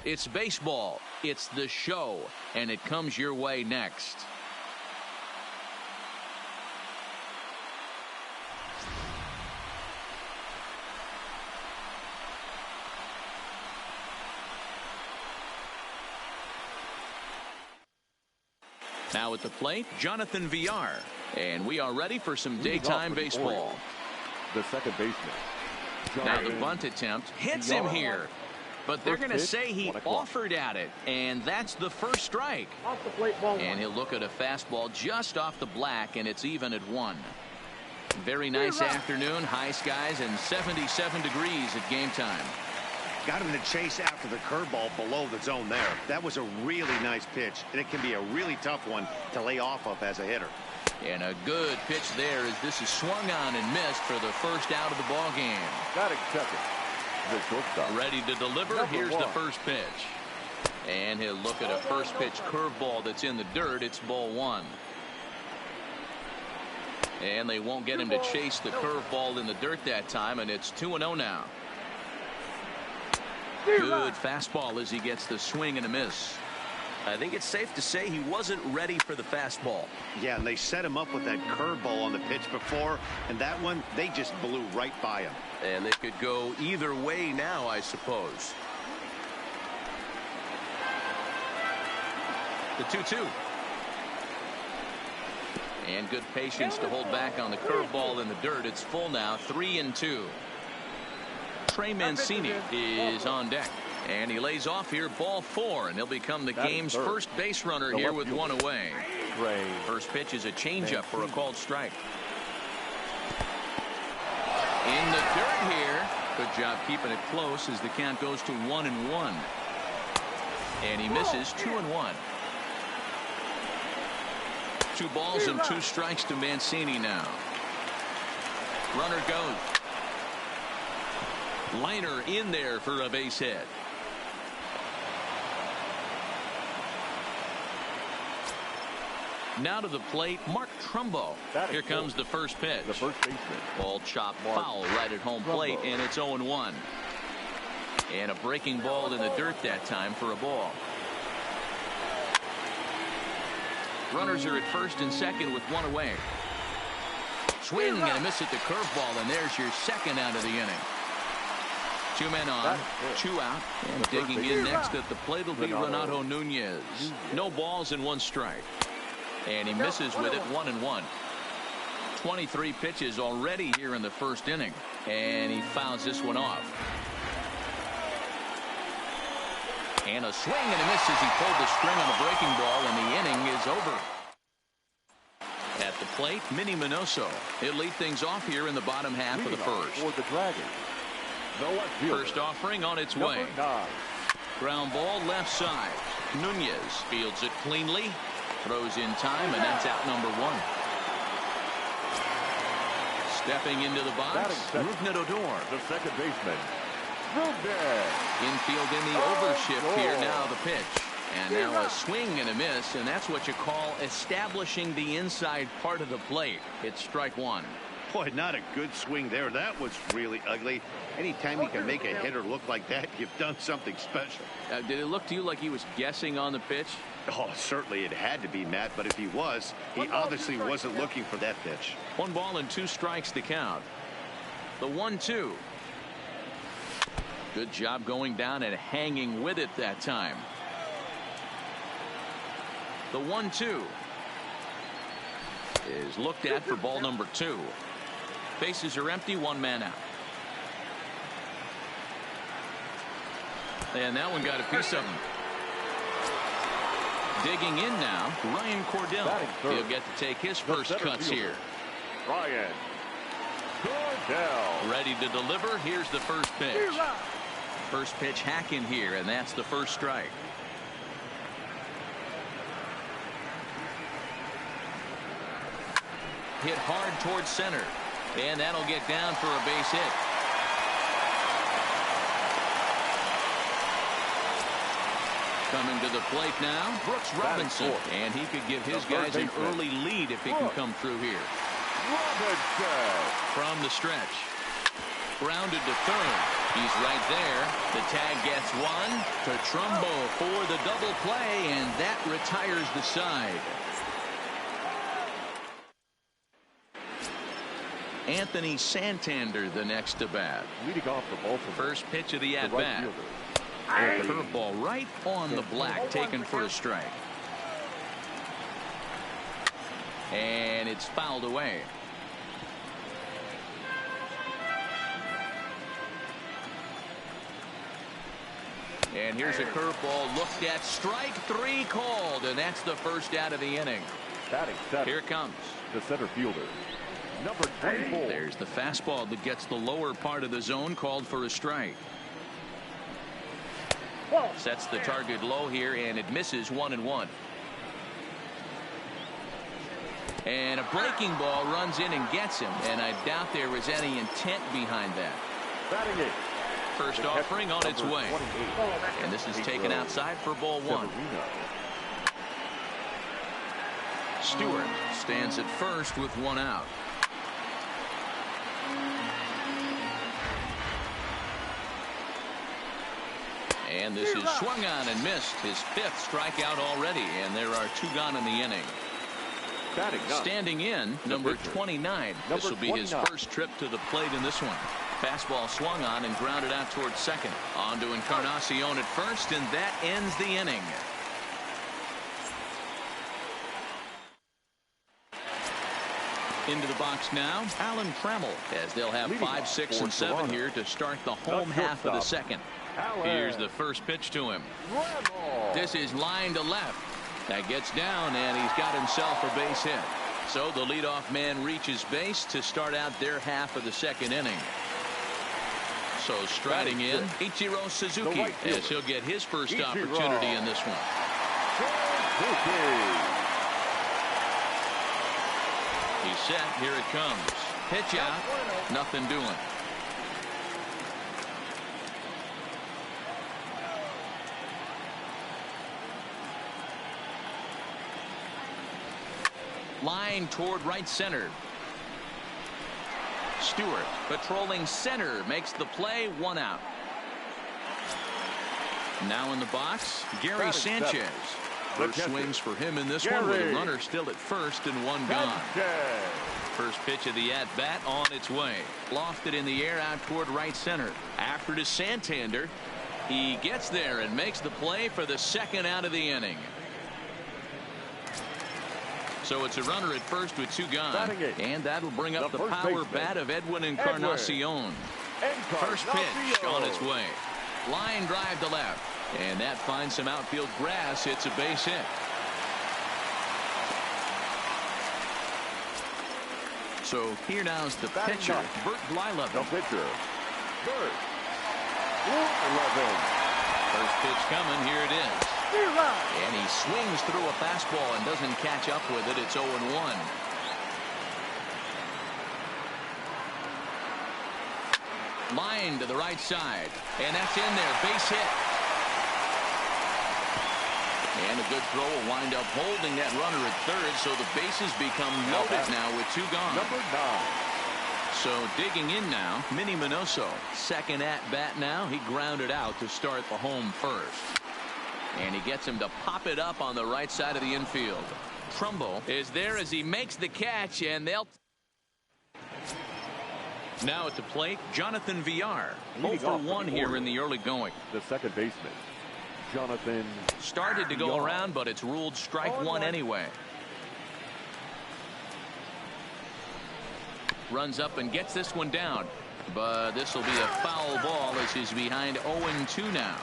It's baseball. It's the show. And it comes your way next. Now at the plate, Jonathan Villar. And we are ready for some daytime baseball. The second baseman. Now the bunt attempt hits him here. But they're going to say he offered at it. And that's the first strike. Off the plate, ball and he'll look at a fastball just off the black, and it's even at 1. Very nice afternoon. High skies and 77 degrees at game time. Got him to chase after the curveball below the zone there. That was a really nice pitch, and it can be a really tough one to lay off of as a hitter. And a good pitch there as this is swung on and missed for the first out of the ball game. Got it, second. The shortstop. Ready to deliver. Here's the first pitch. And he'll look at a first pitch curveball that's in the dirt. It's ball 1. And they won't get him to chase the curveball in the dirt that time, and it's 2-0 now. Good fastball as he gets the swing and a miss. I think it's safe to say he wasn't ready for the fastball. Yeah, and they set him up with that curveball on the pitch before, and that one, they just blew right by him. And it could go either way now, I suppose. The 2-2. And good patience to hold back on the curveball in the dirt. It's full now, 3-2. Trey Mancini is on deck. And he lays off here, ball 4, and he'll become the game's first base runner here with 1 away. First pitch is a changeup for a called strike. In the dirt here. Good job keeping it close as the count goes to 1-1. And he misses 2-1. 2 balls and 2 strikes to Mancini now. Runner goes. Liner in there for a base hit. Now to the plate, Mark Trumbo. Here comes the first pitch. The first baseman. Ball chopped foul right at home plate, and it's 0-1. And a breaking ball in the dirt that time for a ball. Runners are at first and second with 1 away. Swing and a miss at the curveball, and there's your second out of the inning. 2 men on, 2 out, and digging in next at the plate will be Renato Nunez. No balls and 1 strike. And he misses with it, 1-1. 23 pitches already here in the first inning, and he fouls this one off. And a swing and a miss as he pulled the string on the breaking ball, and the inning is over. At the plate, Minnie Minoso. He'll lead things off here in the bottom half of the first. For the Dragons. First offering on its way. Ground ball left side. Nunez fields it cleanly. Throws in time, and that's out number 1. Stepping into the box, Rougned Odor. The second baseman. Infield in the overshift here. Now the pitch. And now a swing and a miss, and that's what you call establishing the inside part of the plate. It's strike 1. Boy, not a good swing there. That was really ugly. Anytime you can make a hitter look like that, you've done something special. Did it look to you like he was guessing on the pitch? Oh, certainly it had to be, Matt, but if he was, he obviously wasn't looking for that pitch. 1 ball and 2 strikes to count. The 1-2. Good job going down and hanging with it that time. The 1-2 is looked at for ball number 2. Bases are empty, 1 man out. And that one got a piece of him. Digging in now, Ryan Cordell. He'll get to take his first cuts here. Ryan Cordell. Ready to deliver. Here's the first pitch. First pitch hack in here, and that's the first strike. Hit hard towards center, and that'll get down for a base hit. Coming to the plate now, Brooks Robinson, and he could give his guys an early lead if he can come through here. Robinson From the stretch, grounded to third. He's right there. The tag gets one to Trumbo for the double play, and that retires the side. Anthony Santander the next to bat. Leading off the Baltimore. First pitch of the at right bat. fielder. Curveball right on the black, taken for a strike. And it's fouled away. And here's a curveball looked at. Strike three called, and that's the first out of the inning. Batting second. Here it comes. The center fielder, number 24. There's the fastball that gets the lower part of the zone, called for a strike. Sets the target low here, and it misses 1-1. And a breaking ball runs in and gets him, and I doubt there was any intent behind that. Batting eighth. First offering on its way. 28. And this is taken outside for ball one. Stewart stands at first with one out. And this is swung on and missed. His fifth strikeout already, and there are two gone in the inning. Standing in, number 29. This will be his first trip to the plate in this one. Fastball swung on and grounded out towards second. On to Encarnacion at first, and that ends the inning. Into the box now, Alan Trammell, as they'll have 5, 6, and 7 here to start the home half of the second. Here's the first pitch to him. This is line to left. That gets down, and he's got himself a base hit. So the leadoff man reaches base to start out their half of the second inning. So striding in, Ichiro Suzuki, as he'll get his first opportunity in this one. He's set. Here it comes. Pitch out. Nothing doing. Line toward right center. Stewart patrolling center makes the play, one out. Now in the box, Gary Sanchez. First swings for him in this one with a runner still at first and one gone. First pitch of the at bat on its way. Lofted in the air out toward right center. After to Santander. He gets there and makes the play for the second out of the inning. So it's a runner at first with two gone. And that'll bring up the power bat of Edwin Encarnacion. First pitch on its way. Line drive to left. And that finds some outfield grass. It's a base hit. So here now's the pitcher, Bert Blyleven. The pitcher, Bert Blyleven. First pitch coming. Here it is. And he swings through a fastball and doesn't catch up with it. It's 0-1. Line to the right side. And that's in there. Base hit. And a good throw will wind up holding that runner at third. So the bases become loaded now with two gone. Number 9. So digging in now, Minnie Minoso. Second at bat now. He grounded out to start the home first. And he gets him to pop it up on the right side of the infield. Trumbo is there as he makes the catch, and they'll. Now at the plate, Jonathan Villar. 0 for 1 here in the early going. The second baseman, Jonathan. Started to go around, but it's ruled strike one anyway. Runs up and gets this one down. But this will be a foul ball as he's behind 0-2 now.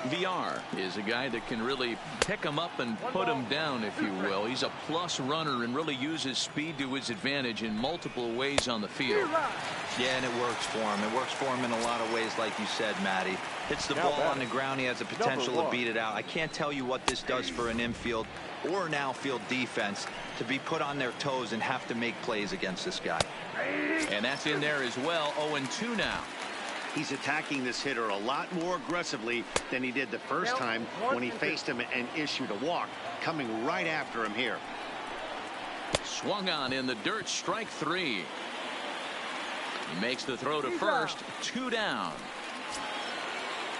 Villar is a guy that can really pick him up and put him down, if you will. He's a plus runner and really uses speed to his advantage in multiple ways on the field. Yeah, and it works for him. It works for him in a lot of ways, like you said, Matty. Hits the ball on the ground. He has the potential to beat it out. I can't tell you what this does for an infield or an outfield defense to be put on their toes and have to make plays against this guy. And that's in there as well. 0-2 now. He's attacking this hitter a lot more aggressively than he did the first time when he faced him and issued a walk, coming right after him here. Swung on in the dirt, strike three. He makes the throw to first, 2 down.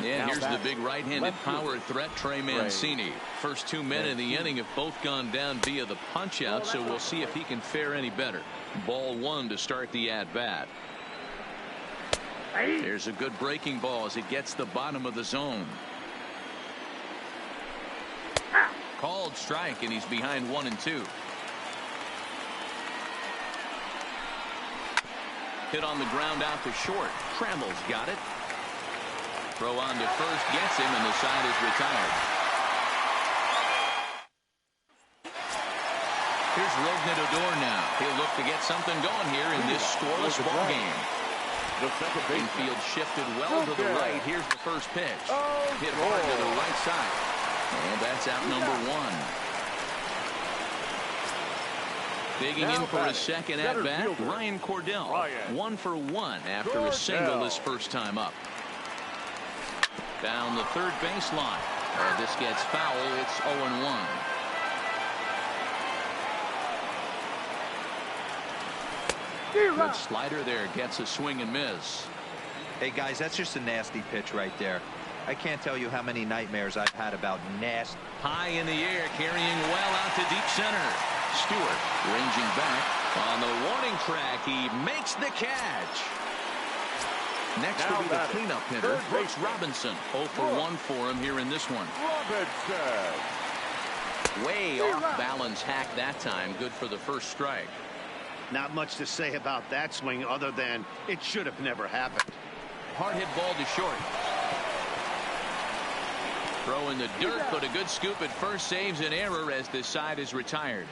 And here's the big right-handed power threat, Trey Mancini. First 2 men in the inning have both gone down via the punch-out, so we'll see if he can fare any better. Ball 1 to start the at-bat. There's a good breaking ball as it gets the bottom of the zone. Called strike, and he's behind 1-2. Hit on the ground out to short. Trammell's got it. Throw on to first gets him, and the side is retired. Here's Rougned Odor now. He'll look to get something going here in this scoreless ball game. Infield shifted well to the right. Here's the first pitch. Hit hard to the right side. And that's out number 1. Digging in for a second at bat, Ryan Cordell. 1 for 1 after a single his first time up. Down the third baseline. This gets foul. It's 0-1. Good slider there. Gets a swing and miss. Hey, guys, that's just a nasty pitch right there. I can't tell you how many nightmares I've had about nasty. High in the air, carrying well out to deep center. Stewart ranging back on the warning track. He makes the catch. Next will be the cleanup hitter, Brooks Robinson. 0 for 1 for him here in this one. Way off balance hack that time. Good for the first strike. Not much to say about that swing other than it should have never happened. Hard hit ball to short. Throw in the dirt, but a good scoop at first saves an error as this side is retired.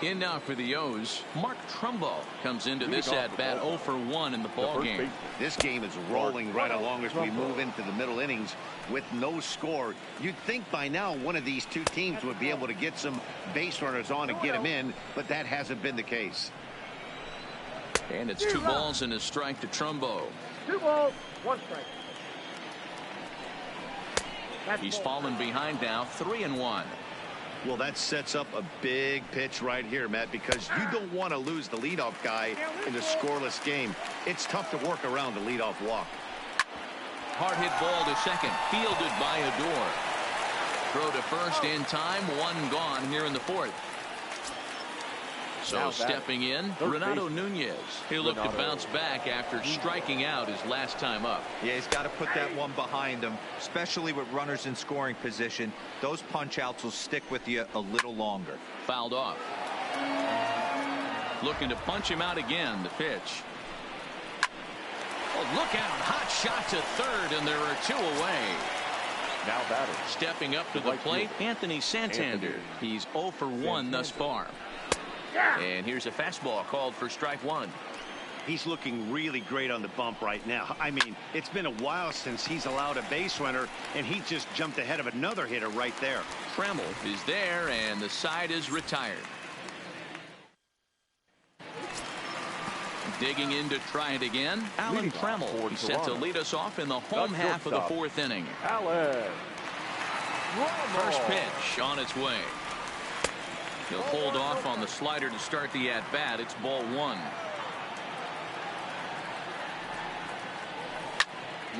In now for the O's, Mark Trumbo comes into this at-bat 0 for 1 in the ball game. This game is rolling right along as we move into the middle innings with no score. You'd think by now one of these two teams would be able to get some base runners on and get them in, but that hasn't been the case. And it's 2 balls and a strike to Trumbo. 2 balls, 1 strike. He's fallen behind now, 3-1. Well, that sets up a big pitch right here, Matt, because you don't want to lose the leadoff guy in a scoreless game. It's tough to work around the leadoff walk. Hard hit ball to second, fielded by Odor. Throw to first in time, 1 gone here in the 4th. So stepping in, Renato Nunez. He'll look to bounce back after striking out his last time up. Yeah, he's got to put that one behind him, especially with runners in scoring position. Those punch outs will stick with you a little longer. Fouled off. Looking to punch him out again. The pitch. Oh, look out. Hot shot to third, and there are 2 away. Now batting. Stepping up to the plate, Anthony Santander. He's 0 for 1 thus far. And here's a fastball called for strike 1. He's looking really great on the bump right now. I mean, it's been a while since he's allowed a base runner, and he just jumped ahead of another hitter right there. Trammell is there, and the side is retired. Digging in to try it again, Alan Trammell. He's set to lead us off in the home half of the 4th inning. First pitch on its way. He'll hold off on the slider to start the at-bat. It's ball 1.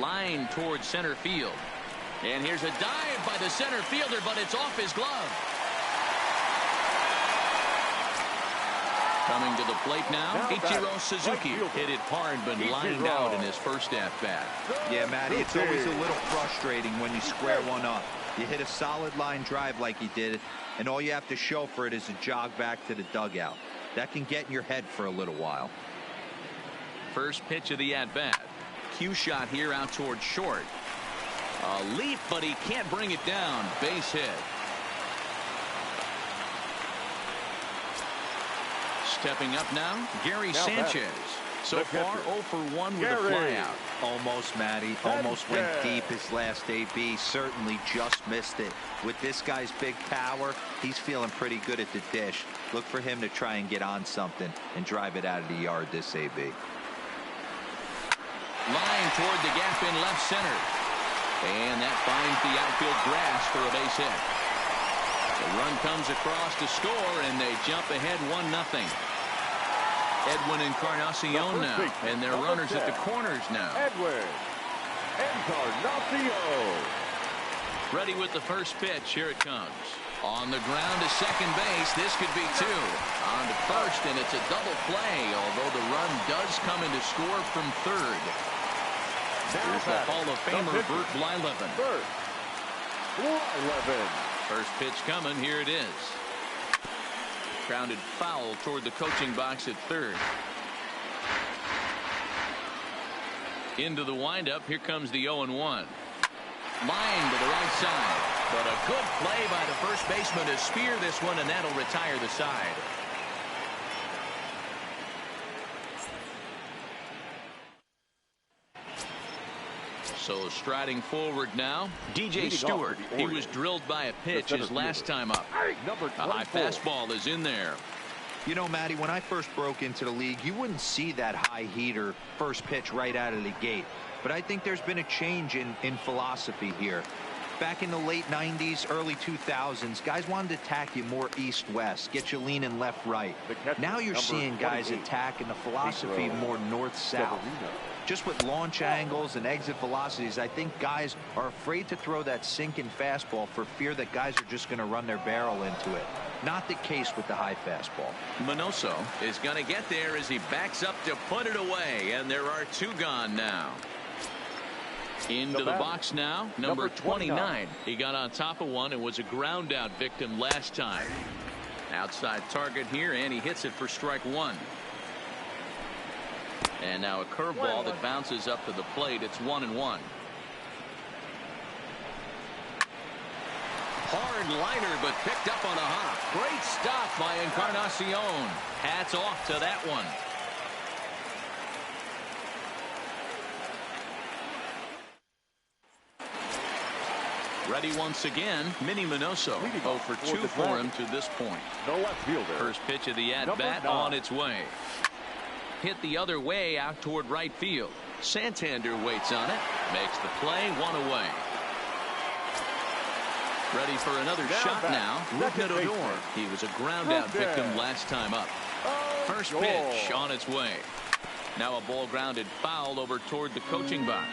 Line towards center field. And here's a dive by the center fielder, but it's off his glove. Coming to the plate now, Ichiro Suzuki. Hit it hard, but lined out in his first at-bat. Yeah, Matty, it's always a little frustrating when you square one up. You hit a solid line drive like he did, and all you have to show for it is a jog back to the dugout. That can get in your head for a little while. First pitch of the at-bat. Cue shot here out towards short. A leap, but he can't bring it down. Base hit. Stepping up now, Gary Sanchez. So far, 0 for 1 with a flyout. Almost, Matty. Almost went deep his last AB. Certainly just missed it. With this guy's big power, he's feeling pretty good at the dish. Look for him to try and get on something and drive it out of the yard this AB. Line toward the gap in left center. And that finds the outfield grass for a base hit. The run comes across to score, and they jump ahead 1-0. Edwin Encarnacion now, and their runners at the corners now. Edwin Encarnacion. Ready with the first pitch. Here it comes. On the ground to second base. This could be two. On to first, and it's a double play, although the run does come in to score from third. Here's the Hall of Famer, Bert Blyleven. First pitch coming. Here it is. Grounded foul toward the coaching box at third. Into the windup. Here comes the 0-1. Line to the right side. But a good play by the first baseman to spear this one, and that'll retire the side. So striding forward now, DJ Stewart. He was drilled by a pitch his last time up. A high fastball is in there. You know, Matty, when I first broke into the league, you wouldn't see that high heater first pitch right out of the gate. But I think there's been a change in philosophy here. Back in the late 90s, early 2000s, guys wanted to attack you more east-west, get you leaning left-right. Now you're seeing guys attack in the philosophy more north-south. Just with launch angles and exit velocities, I think guys are afraid to throw that sinking fastball for fear that guys are just going to run their barrel into it. Not the case with the high fastball. Minoso is going to get there as he backs up to put it away, and there are two gone now. Into the box now, number 29. He got on top of one and was a ground out victim last time. Outside target here, and he hits it for strike one. And now a curveball that bounces up to the plate. It's 1-1. Hard liner, but picked up on a hop. Great stop by Encarnacion. Hats off to that one. Ready once again, Minnie Minoso. 0 for 2 for him to this point. The left fielder. First pitch of the at-bat on its way. Hit the other way out toward right field. Santander waits on it. Makes the play, one away. Ready for another shot now. Rougned Odor. He was a ground out victim last time up. First pitch on its way. Now a ball grounded foul over toward the coaching box.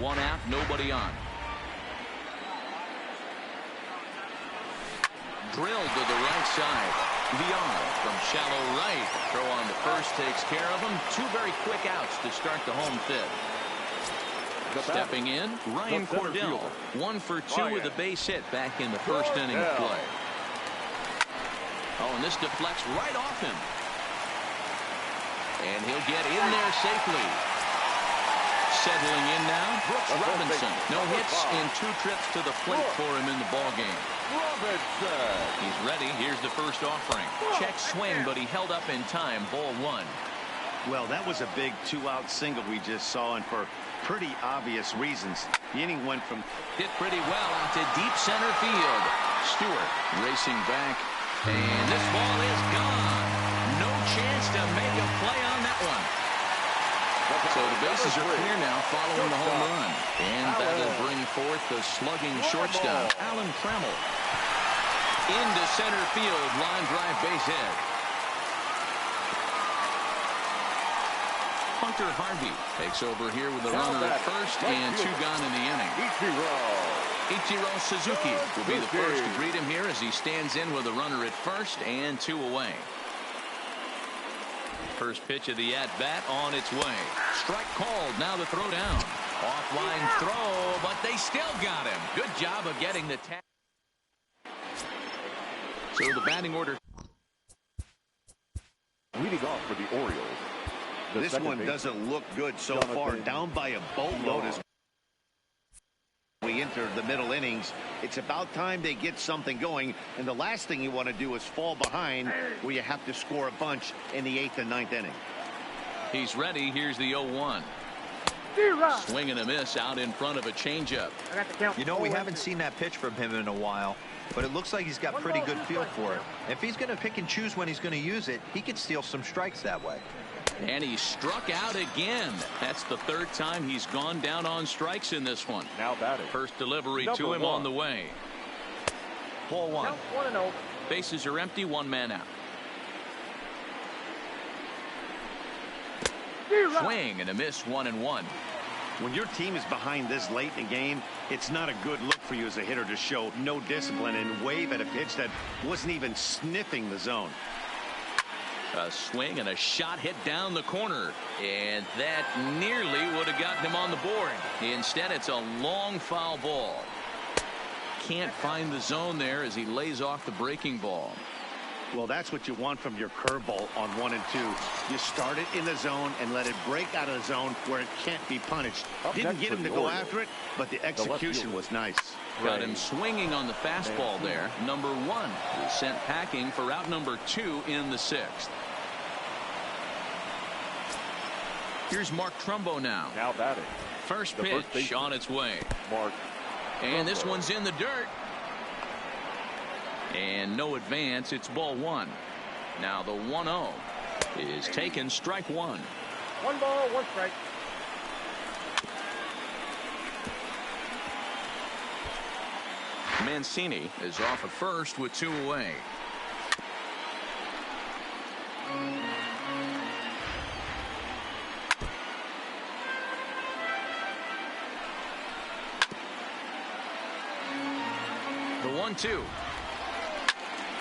One out, nobody on. Drilled to the right side. Villar from shallow right. Throw on the first takes care of him. Two very quick outs to start the home fifth. Stepping in, Ryan Cordell. 1 for 2 with a base hit back in the first inning of play. Oh, and this deflects right off him. And he'll get in there safely. Settling in now, Brooks Robinson. No hits in 2 trips to the plate for him in the ballgame. He's ready. Here's the first offering. Check swing, but he held up in time. Ball 1. Well, that was a big 2-out single we just saw, and for pretty obvious reasons. The inning went from hit pretty well out to deep center field. Stewart racing back, and this ball is gone. No chance to make a play on that one. So the bases are clear now following the home run. And that'll bring forth the slugging shortstop, Alan Trammell. Into center field, line drive base hit. Hunter Harvey takes over here with a runner at first and 2 gone in the inning. Ichiro Suzuki will be the first to greet him here as he stands in with a runner at first and 2 away. First pitch of the at-bat on its way. Strike called. Now the throw down. Offline throw, but they still got him. Good job of getting the tag. So the batting order. Leading off for the Orioles. This one doesn't look good so far. Down by a boatload as we enter the middle innings. It's about time they get something going, and the last thing you want to do is fall behind where you have to score a bunch in the 8th and 9th inning. He's ready. Here's the 0-1. Swing and a miss out in front of a changeup. You know, we haven't seen that pitch from him in a while, but it looks like he's got pretty good feel for it. If he's going to pick and choose when he's going to use it, he could steal some strikes that way. And he struck out again. That's the 3rd time he's gone down on strikes in this one. Now batting. First delivery to him on the way. Ball 1. No, 1-0. Bases are empty, 1 man out. Swing and a miss, 1-1. When your team is behind this late in the game, it's not a good look for you as a hitter to show no discipline and wave at a pitch that wasn't even sniffing the zone. A swing and a shot hit down the corner, and that nearly would have gotten him on the board. Instead, it's a long foul ball. Can't find the zone there as he lays off the breaking ball. Well, that's what you want from your curveball on 1 and 2. You start it in the zone and let it break out of the zone where it can't be punished. Didn't get him to go after it, but the execution was nice. Got him swinging on the fastball there. Number 1 is sent packing for out number 2 in the 6th. Here's Mark Trumbo now. Now batting. First pitch on its way. Mark. And this one's in the dirt. And no advance. It's ball 1. Now the 1-0 is taken, strike 1. 1 ball, 1 strike. Mancini is off at first with 2 away. The 1-2.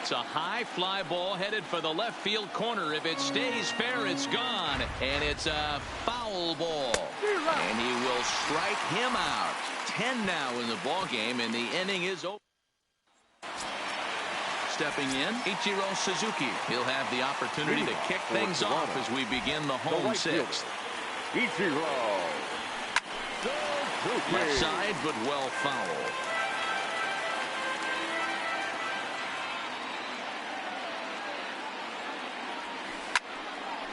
It's a high fly ball headed for the left field corner. If it stays fair, it's gone. And it's a foul ball. And he will strike him out. 10 now in the ball game, and the inning is over. Stepping in, Ichiro Suzuki. He'll have the opportunity to kick things off as we begin the home 6th. Ichiro. Left side, but well foul.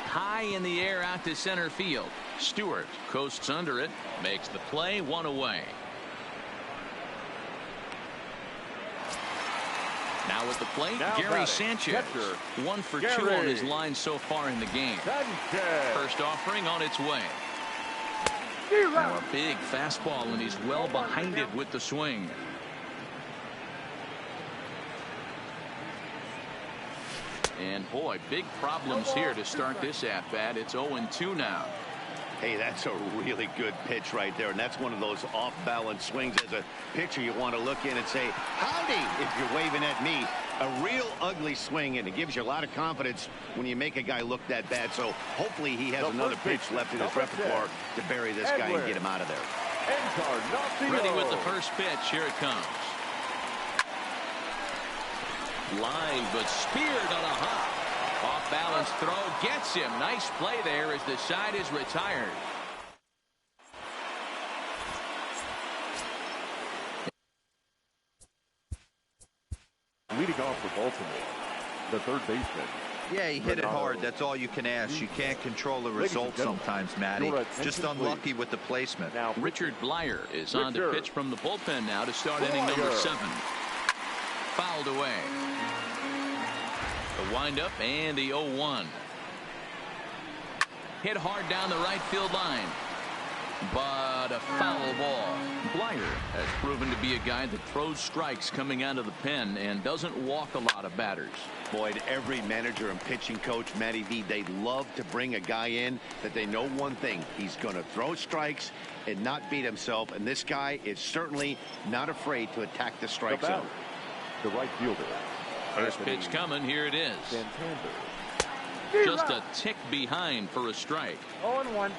High in the air out to center field. Stewart coasts under it, makes the play, 1 away. Now at the plate, Gary Sanchez. 1 for 2 on his line so far in the game. First offering on its way. Now a big fastball, and he's well behind it with the swing. And boy, big problems here to start this at-bat. It's 0-2 now. Hey, that's a really good pitch right there, and that's one of those off-balance swings. As a pitcher, you want to look in and say, howdy, if you're waving at me. A real ugly swing, and it gives you a lot of confidence when you make a guy look that bad. So hopefully he has another pitch left in his repertoire to bury this guy and get him out of there. Ready with the first pitch. Here it comes. Line, but speared on a hop. Off balance throw gets him. Nice play there as the side is retired. Leading off for Baltimore, the third baseman. Yeah, he hit it hard. That's all you can ask. You can't control the result sometimes, Matty. Just unlucky with the placement. Now, Richard Blyer is on to pitch from the bullpen now to start inning number 7. Fouled away. The windup and the 0-1. Hit hard down the right field line. But a foul ball. Blyer has proven to be a guy that throws strikes coming out of the pen and doesn't walk a lot of batters. Boyd, every manager and pitching coach, Matty V, they love to bring a guy in that they know one thing. He's going to throw strikes and not beat himself. And this guy is certainly not afraid to attack the strike zone. The right fielder. First pitch coming. Here it is. Santander. Just a tick behind for a strike. 0-1.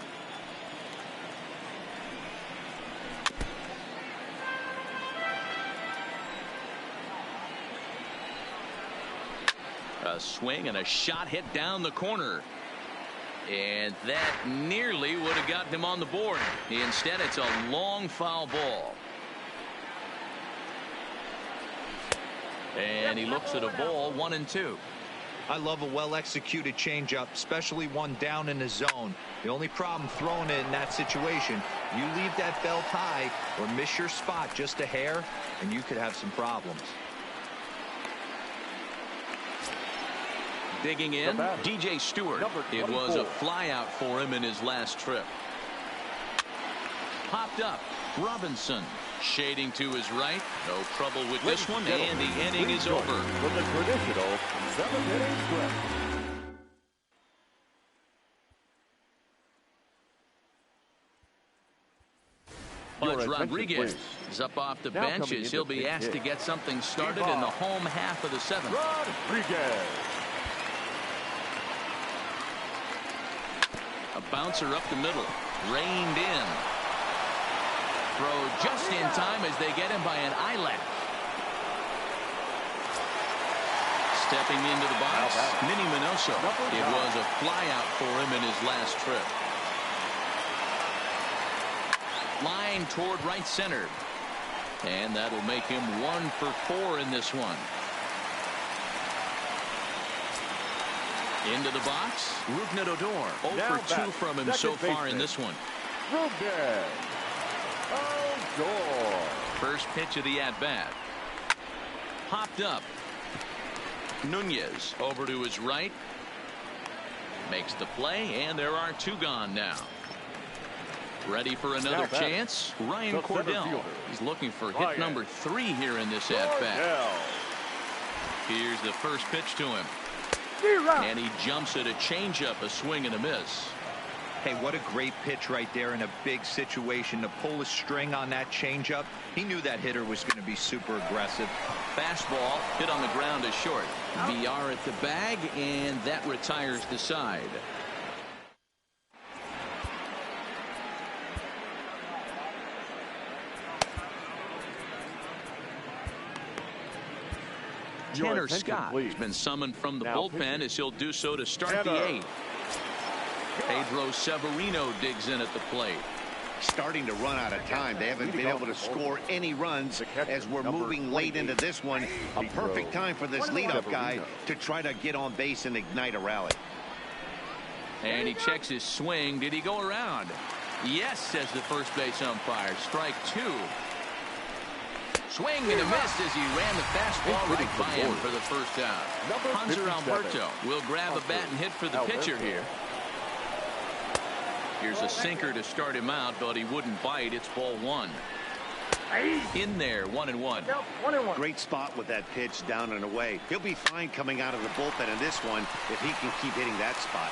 A swing and a shot hit down the corner. And that nearly would have gotten him on the board. Instead, it's a long foul ball. And he looks at a ball, 1-2. I love a well-executed changeup, especially one down in the zone. The only problem throwing it in that situation, you leave that belt high or miss your spot just a hair, and you could have some problems. Digging in, DJ Stewart. It was a flyout for him in his last trip. Popped up, Robinson. Shading to his right. No trouble with this one, and the inning is over. With the traditional 7-inning stretch. Pudge Rodriguez is up off the bench as he'll be asked to get something started in the home half of the seventh. Rodriguez. A bouncer up the middle, reined in. Throw just in time as they get him by an eyelash. Stepping into the box, Minnie Minoso. It was a flyout for him in his last trip. Line toward right center. And that'll make him 1 for 4 in this one. Into the box, Rougned Odor. 0 for 2 from him so far in this one. Rougned Odor. First pitch of the at-bat. Popped up. Nunez over to his right. Makes the play, and there are 2 gone now. Ready for another chance. Ryan Cordell. He's looking for hit number 3 here in this at-bat. Here's the first pitch to him. And he jumps at a changeup, a swing and a miss. Hey, what a great pitch right there in a big situation to pull a string on that changeup. He knew that hitter was going to be super aggressive. Fastball hit on the ground is short. VR at the bag, and that retires the side. Tanner Scott has been summoned from the bullpen as he'll do so to start the 8th. Pedro Severino digs in at the plate. Starting to run out of time. They haven't been able to score any runs as we're moving late into this one. A perfect time for this leadoff guy to try to get on base and ignite a rally. And he checks his swing. Did he go around? Yes, says the first base umpire. Strike 2. Swing and a miss as he ran the fastball right by him for the first out. Hanser Alberto will grab a bat and hit for the pitcher here. Here's a sinker to start him out, but he wouldn't bite. It's ball 1. In there, 1-1. Great spot with that pitch down and away. He'll be fine coming out of the bullpen in this one if he can keep hitting that spot.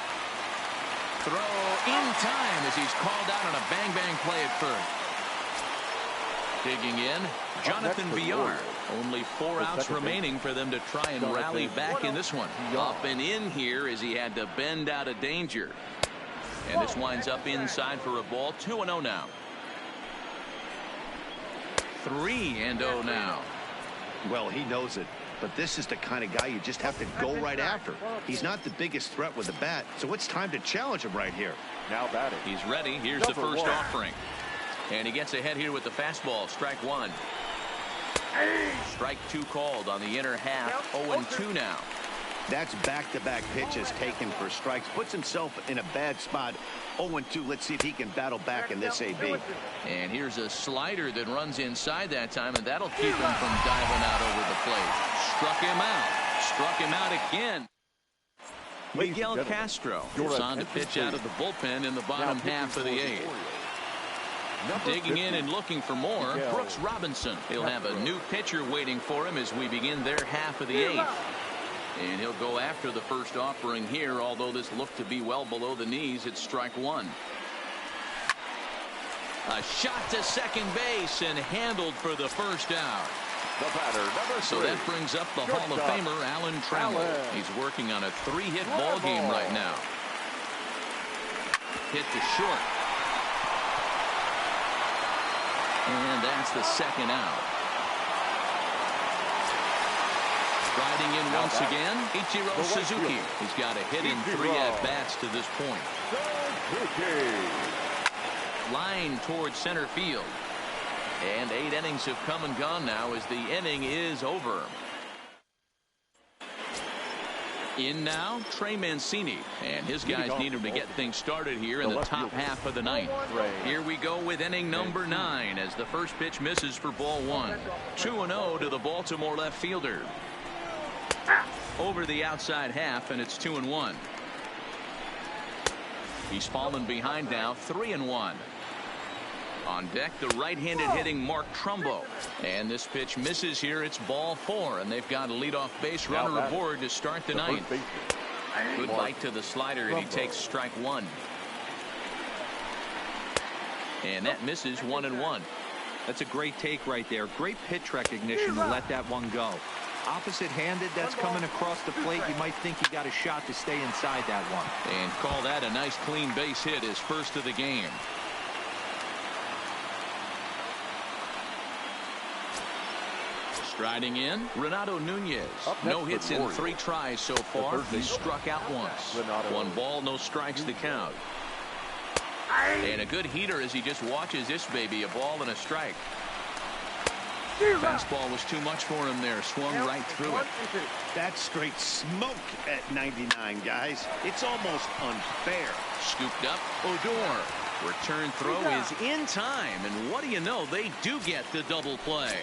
Throw in time as he's called out on a bang-bang play at first. Digging in, Jonathan Villar. Only 4 outs remaining for them to try and rally back in this one. Up and in here as he had to bend out of danger. And this winds up inside for a ball. 2-0 now. 3-0 now. Well, he knows it. But this is the kind of guy you just have to go right after. He's not the biggest threat with the bat, so it's time to challenge him right here. Now batting. He's ready. Here's the first offering. And he gets ahead here with the fastball. Strike 1. Strike 2 called on the inner half. 0-2 now. That's back-to-back pitches taken for strikes. Puts himself in a bad spot. 0-2. Let's see if he can battle back in this AB. And here's a slider that runs inside that time, and that'll keep him from diving out over the plate. Struck him out. Struck him out again. Miguel Castro is on to pitch out of the bullpen in the bottom half of the 8th. Digging in and looking for more, Brooks Robinson. He'll have a new pitcher waiting for him as we begin their half of the 8th. And he'll go after the first offering here, although this looked to be well below the knees. It's strike 1. A shot to second base and handled for the first out. The batter, number 3. So that brings up the Hall of Famer, Alan Trammell. He's working on a 3-hit ball game right now. Hit to short. And that's the second out. Riding in once again, Ichiro Suzuki. He's got a hit in 3 at-bats to this point. Line towards center field. And 8 innings have come and gone now as the inning is over. In now, Trey Mancini. And his guys need him to get things started here in the top half of the 9th. Here we go with inning number 9 as the first pitch misses for ball 1. 2-0 to the Baltimore left fielder. Over the outside half, and it's 2-1. He's fallen behind now, 3-1. On deck, the right-handed hitting Mark Trumbo. And this pitch misses here. It's ball 4, and they've got a leadoff base runner aboard to start the 9th. Good bite to the slider, and he takes strike 1. And that misses 1-1. That's a great take right there. Great pitch recognition to let that one go. Opposite-handed, that's coming across the plate. You might think he got a shot to stay inside that one. And call that a nice clean base hit, his first of the game. Striding in, Renato Nunez. No hits in 3 tries so far. He's struck out once. 1 ball, no strikes to count. And a good heater as he just watches this baby. A ball and a strike. Fastball was too much for him there. Swung right through it. That's straight smoke at 99, guys. It's almost unfair. Scooped up, Odor. Return throw is in time. And what do you know? They do get the double play.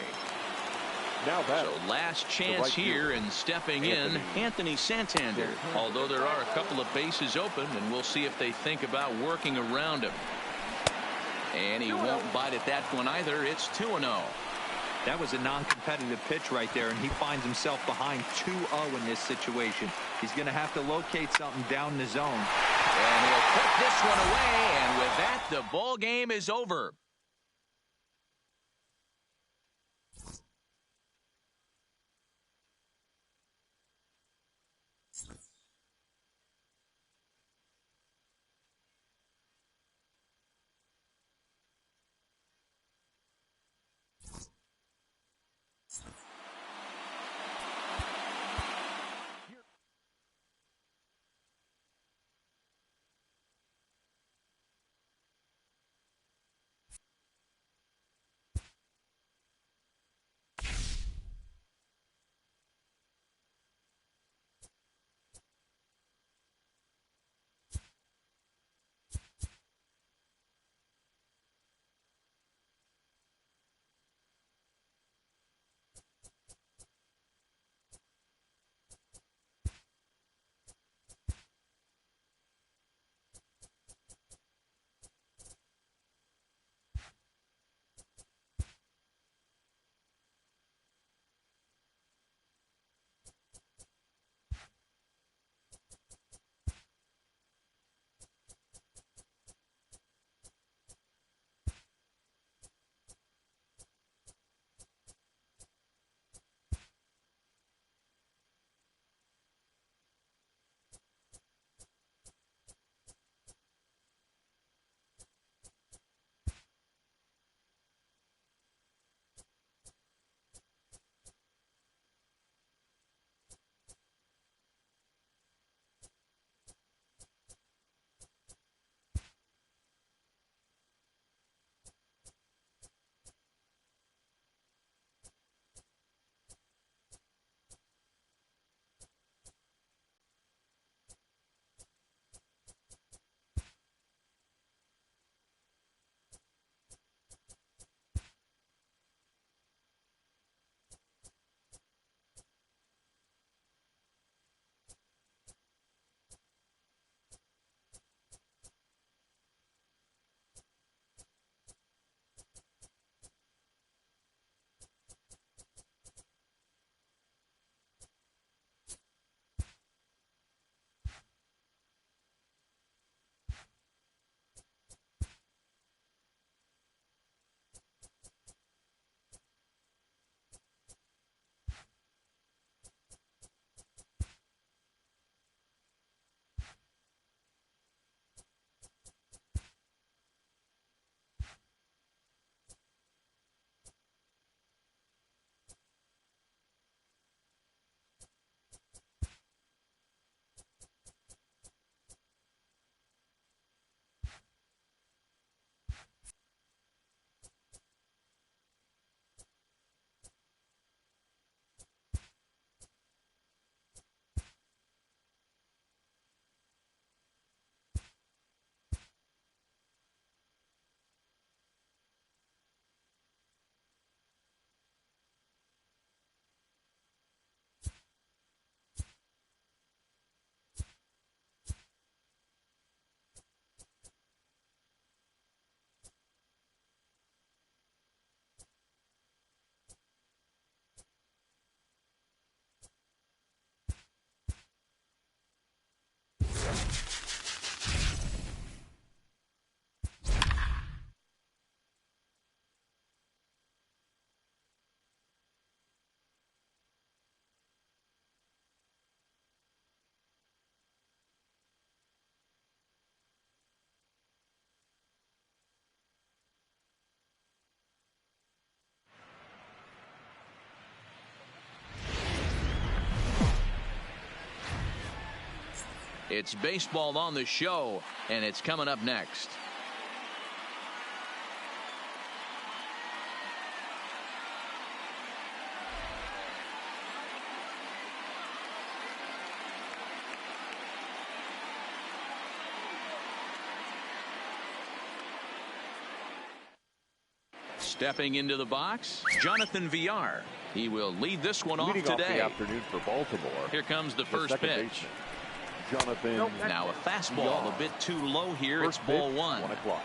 Now that. So last chance here, and stepping in, Anthony Santander. Although there are a couple of bases open, and we'll see if they think about working around him. And he won't bite at that one either. It's 2-0. That was a non-competitive pitch right there, and he finds himself behind 2-0 in this situation. He's going to have to locate something down the zone. And he'll put this one away, and with that, the ball game is over. It's baseball on the show, and it's coming up next. Stepping into the box, Jonathan Villar. He will lead this one off today. Off the afternoon for Baltimore. Here comes the first pitch. Jonathan. Now a fastball a bit too low here. It's ball one. 1 o'clock.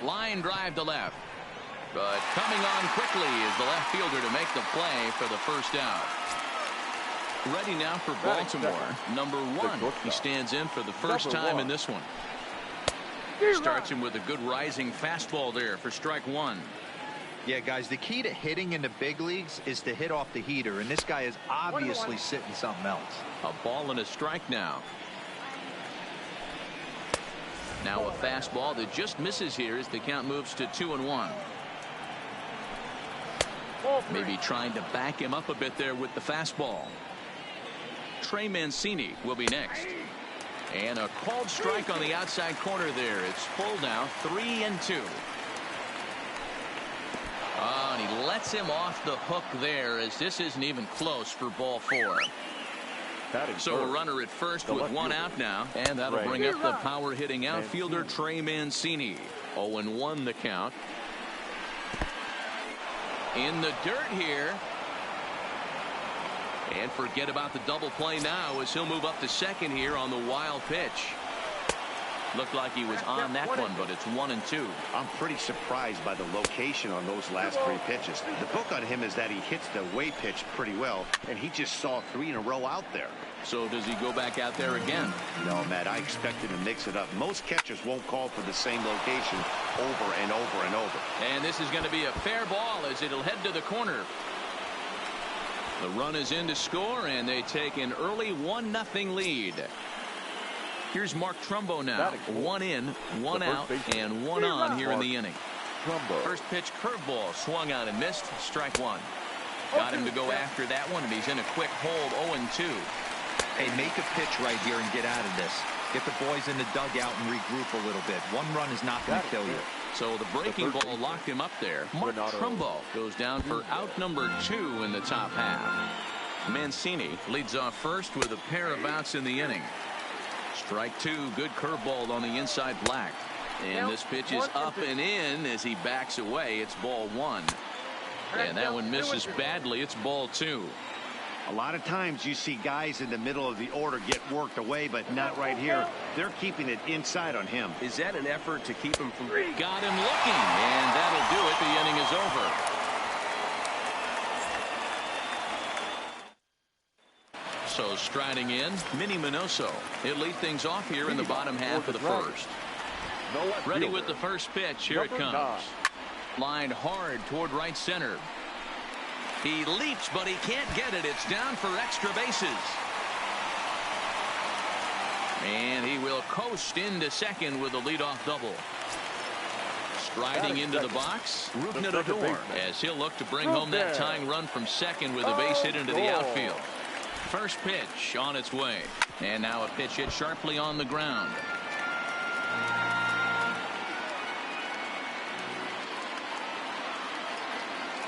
Line drive to left. But coming on quickly is the left fielder to make the play for the first out. Ready now for Baltimore. Number 1. He stands in for the first time in this one. Starts him with a good rising fastball there for strike 1. Yeah, guys, the key to hitting in the big leagues is to hit off the heater, and this guy is obviously sitting something else. A ball and a strike now. Now a fastball that just misses here as the count moves to 2-1. Maybe trying to back him up a bit there with the fastball. Trey Mancini will be next. And a called strike on the outside corner there. It's full now, 3-2. Oh, and he lets him off the hook there as this isn't even close for ball 4. So a runner at first with 1 out now. And that'll bring up the power hitting outfielder Trey Mancini. 0-1 the count. In the dirt here. And forget about the double play now as he'll move up to second here on the wild pitch. Looked like he was on that one, but it's 1-2. I'm pretty surprised by the location on those last 3 pitches. The book on him is that he hits the away pitch pretty well, and he just saw 3 in a row out there. So does he go back out there again? No, Matt, I expect him to mix it up. Most catchers won't call for the same location over and over and over. And this is going to be a fair ball as it'll head to the corner. The run is in to score, and they take an early 1-0 lead. Here's Mark Trumbo now. 1 in, 1 out, and 1 on here in the inning. First pitch curveball swung out and missed. Strike 1. Got him to go after that one, and he's in a quick hold. 0-2. Hey, make a pitch right here and get out of this. Get the boys in the dugout and regroup a little bit. 1 run is not going to kill you. So the breaking ball locked him up there. Mark Trumbo goes down for out number 2 in the top half. Mancini leads off first with a pair of outs in the inning. Strike 2, good curveball on the inside black. And this pitch is up and in as he backs away. It's ball 1. And that one misses badly. It's ball 2. A lot of times you see guys in the middle of the order get worked away, but not right here. They're keeping it inside on him. Is that an effort to keep him from... Got him looking, and that'll do it. The inning is over. So striding in, Minnie Minoso. He'll lead things off here in the bottom half of the first. Ready with the first pitch. Here it comes. Lined hard toward right center. He leaps, but he can't get it. It's down for extra bases. And he will coast into second with a leadoff double. Striding into the box, Ruben Odor, as he'll look to bring home that tying run from second with a base hit into the outfield. First pitch on its way. And now a pitch hit sharply on the ground.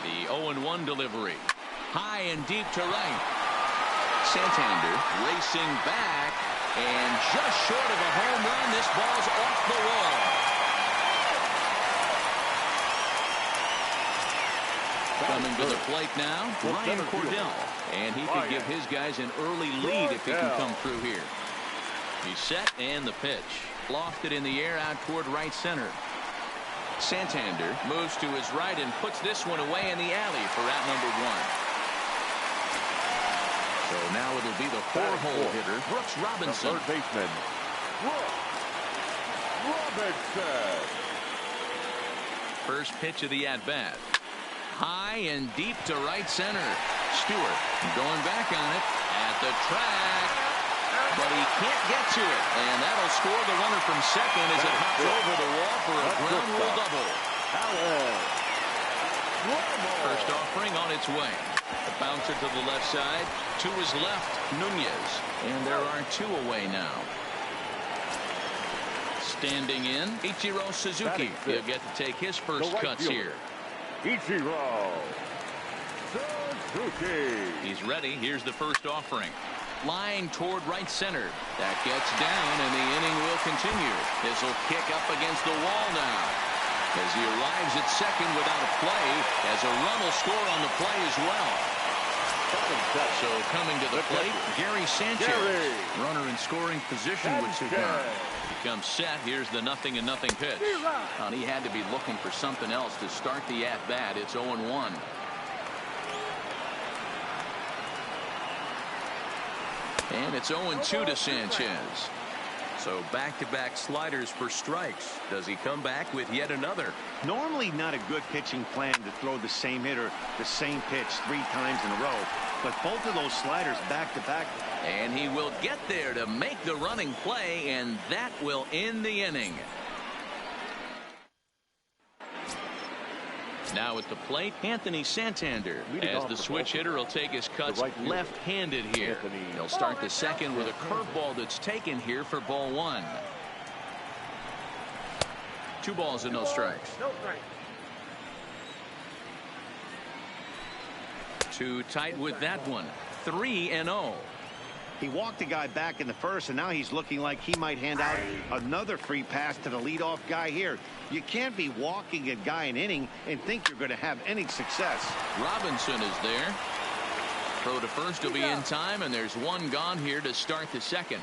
The 0-1 delivery. High and deep to right. Santander racing back. And just short of a home run, this ball's off the wall. Coming to the plate now, Ryan Cordell. And he could give his guys an early lead if he can come through here. He's set and the pitch. Lofted in the air out toward right center. Santander moves to his right and puts this one away in the alley for out number 1. So now it'll be the 4-hole hitter, Brooks Robinson. Third baseman, Brooks Robinson. First pitch of the at-bat. High and deep to right center. Stewart going back on it at the track. But he can't get to it. And that'll score the runner from second as it hops over the wall for a ground rule double. First offering on its way. The bouncer to the left side. To his left, Nunez. And there are 2 away now. Standing in, Ichiro Suzuki. He'll get to take his first cuts here. Ichiro Suzuki. He's ready. Here's the first offering. Line toward right center. That gets down, and the inning will continue. This will kick up against the wall now, as he arrives at second without a play, as a run will score on the play as well. So coming to the plate, Gary Sanchez. Runner in scoring position with Suzuki. Becomes set. Here's the 0-0 pitch. And he had to be looking for something else to start the at-bat. It's 0-1. And it's 0-2 to Sanchez. So back-to-back sliders for strikes. Does he come back with yet another? Normally not a good pitching plan to throw the same hitter the same pitch 3 times in a row, but both of those sliders back-to-back. And he will get there to make the running play, and that will end the inning. Now at the plate, Anthony Santander, as the switch hitter will take his cuts left-handed here. He'll start the second with a curveball that's taken here for ball 1. 2 balls and no strikes. Too tight with that one. 3-0. He walked the guy back in the first, and now he's looking like he might hand out another free pass to the leadoff guy here. You can't be walking a guy an inning and think you're going to have any success. Robinson is there. Throw to first will be in time, and there's 1 gone here to start the second.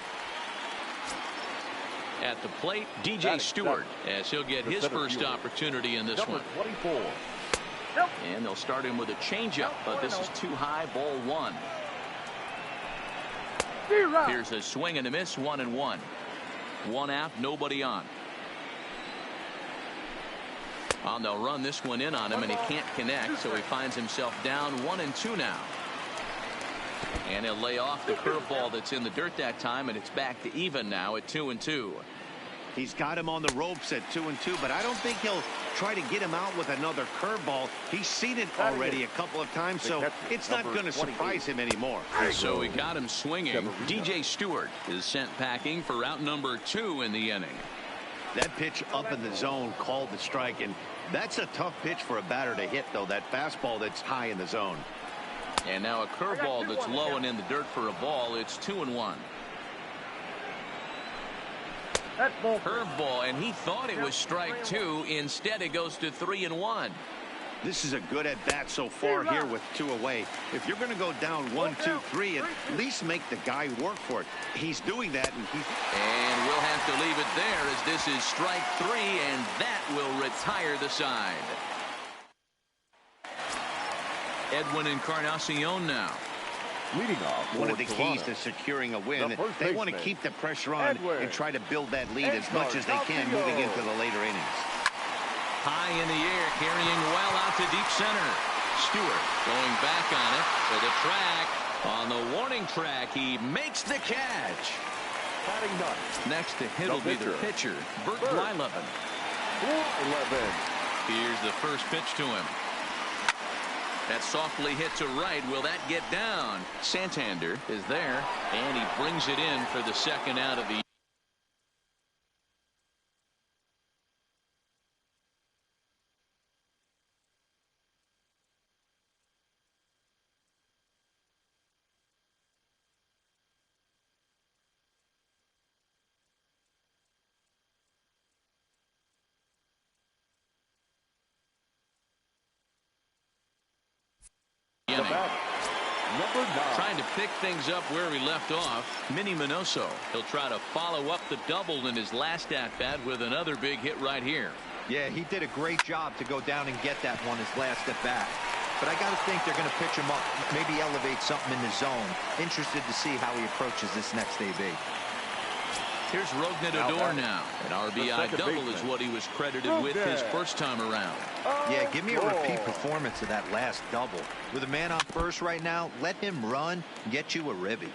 At the plate, DJ Stewart, as he'll get his first opportunity in this one. 24. And they'll start him with a changeup, but this is too high, ball 1. Here's a swing and a miss, 1-1. 1 out, nobody on. They'll run this one in on him, and he can't connect, so he finds himself down 1-2 now. And he'll lay off the curveball that's in the dirt that time, and it's back to even now at 2-2. He's got him on the ropes at 2-2, but I don't think he'll try to get him out with another curveball. He's seen it already a couple of times, so it's not going to surprise him anymore. So he got him swinging. DJ Stewart is sent packing for out number 2 in the inning. That pitch up in the zone called the strike, and that's a tough pitch for a batter to hit, though, that fastball that's high in the zone. And now a curveball that's low and in the dirt for a ball. It's 2-1. Curveball, and he thought it was strike 2. Instead, it goes to 3-1. This is a good at-bat so far here with 2 away. If you're going to go down 1-2-3, at least make the guy work for it. He's doing that, and we'll have to leave it there, as this is strike 3, and that will retire the side. Edwin Encarnacion now. Leading off, one of the keys to securing a win. They want to keep the pressure on and try to build that lead as much as they can moving into the later innings. High in the air, carrying well out to deep center. Stewart going back on it to the track. On the warning track, he makes the catch. Next to hit will be the pitcher, Bert Blyleven. Here's the first pitch to him. That softly hit to right. Will that get down? Santander is there, and he brings it in for the second out of the trying to pick things up where he left off. Minnie Minoso. He'll try to follow up the double in his last at-bat with another big hit right here. Yeah, he did a great job to go down and get that one his last at-bat. But I got to think they're going to pitch him up, maybe elevate something in the zone. Interested to see how he approaches this next AB. Here's Rougned Odor now. An RBI double is what he was credited with his first time around. Yeah, give me a repeat performance of that last double. With a man on first right now, let him run, get you a ribby.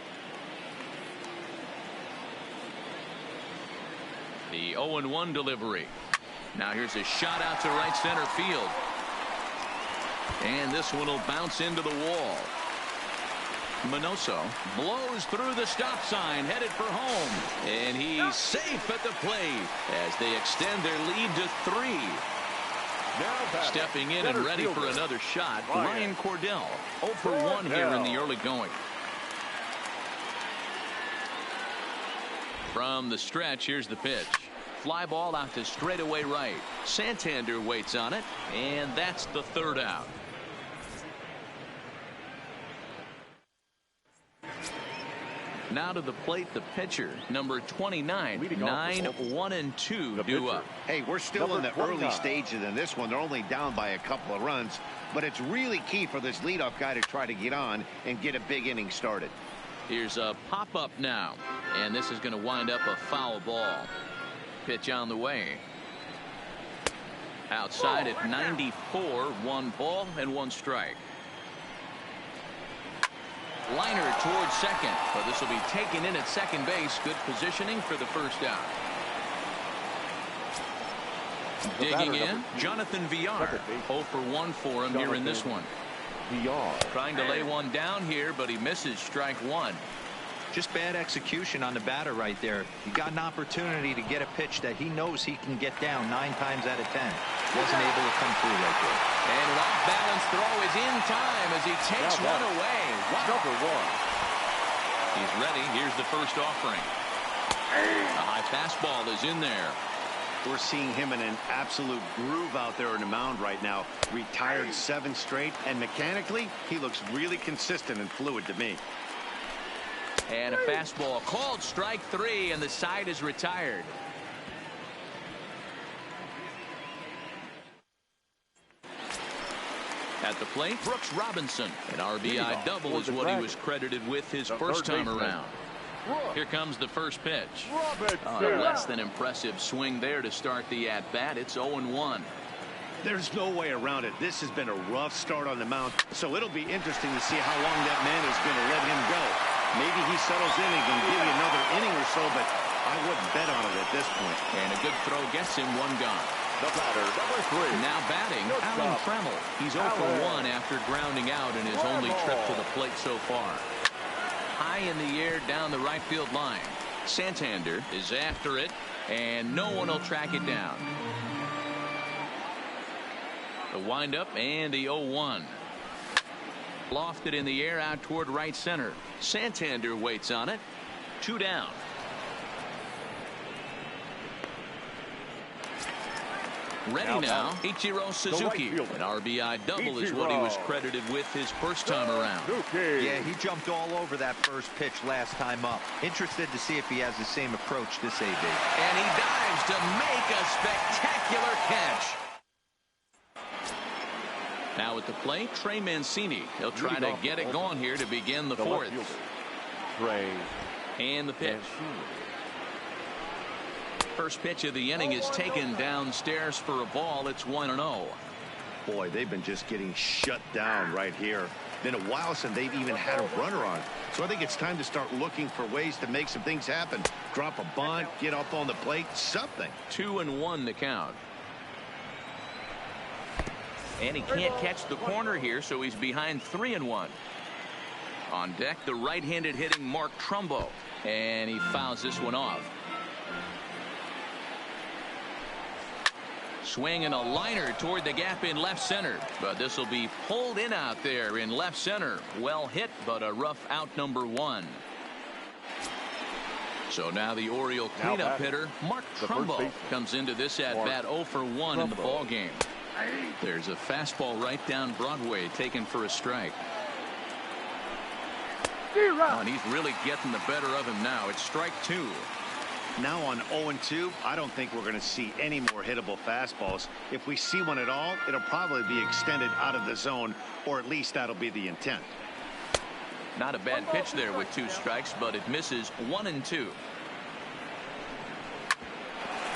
The 0-1 delivery. Now here's a shot out to right center field. And this one will bounce into the wall. Minoso blows through the stop sign, headed for home. And he's safe at the plate as they extend their lead to 3. Stepping in and ready for another shot, Ryan Cordell. 0 for 1 here in the early going. From the stretch, here's the pitch. Fly ball out to straightaway right. Santander waits on it, and that's the 3rd out. Now to the plate, the pitcher, number 29, 9-1-2 due up. Hey, we're still in the early stages in this one. They're only down by a couple of runs, but it's really key for this leadoff guy to try to get on and get a big inning started. Here's a pop-up now, and this is going to wind up a foul ball. Pitch on the way. Outside at 94, 1 ball and 1 strike. Liner towards second, but this will be taken in at second base. Good positioning for the 1st out. Digging in, Jonathan Villar. 0 for 1 for him here in this one. Trying to lay one down here, but he misses strike 1. Just bad execution on the batter right there. He got an opportunity to get a pitch that he knows he can get down 9 times out of 10. Wasn't able to come through right there. And an off-balance throw is in time as he takes one away. Wow. He's ready. Here's the first offering. A high fastball is in there. We're seeing him in an absolute groove out there on the mound right now. Retired 7 straight, and mechanically, he looks really consistent and fluid to me. And a fastball called strike 3, and the side is retired. At the plate, Brooks Robinson. An RBI double is what he was credited with his first time around. Here comes the first pitch. A less than impressive swing there to start the at-bat. It's 0-1. There's no way around it. This has been a rough start on the mound, so it'll be interesting to see how long that man is going to let him go. Maybe he settles in and can give you another inning or so, but I wouldn't bet on it at this point. And a good throw gets him 1 gone. The batter, number 3. Now batting, Alan Trammell. He's 0 for 1 after grounding out in his only trip to the plate so far. High in the air down the right field line. Santander is after it, and no one will track it down. The windup and the 0-1. Lofted in the air out toward right center. Santander waits on it. 2 down. Ready now, Ichiro Suzuki. An RBI double is what he was credited with his first time around. Yeah, he jumped all over that first pitch last time up. Interested to see if he has the same approach this AB. And he dives to make a spectacular catch. Now at the plate, Trey Mancini. He'll try to get it going here to begin the 4th. And the pitch. First pitch of the inning is taken downstairs for a ball. It's 1-0. Boy, they've been just getting shut down right here. Been a while since they've even had a runner on. So I think it's time to start looking for ways to make some things happen. Drop a bunt, get up on the plate, something. 2-1 the count. And he can't catch the corner here, so he's behind 3-1. On deck, the right-handed hitting Mark Trumbo. And he fouls this one off. Swing and a liner toward the gap in left center. But this will be pulled in out there in left center. Well hit, but a rough out number 1. So now the Oriole cleanup hitter, Mark Trumbo, comes into this at-bat 0 for 1 in the ball game. There's a fastball right down Broadway taken for a strike. Oh, and he's really getting the better of him now. It's strike 2. Now on 0-2, I don't think we're going to see any more hittable fastballs. If we see one at all, it'll probably be extended out of the zone, or at least that'll be the intent. Not a bad pitch there with 2 strikes, but it misses 1-2.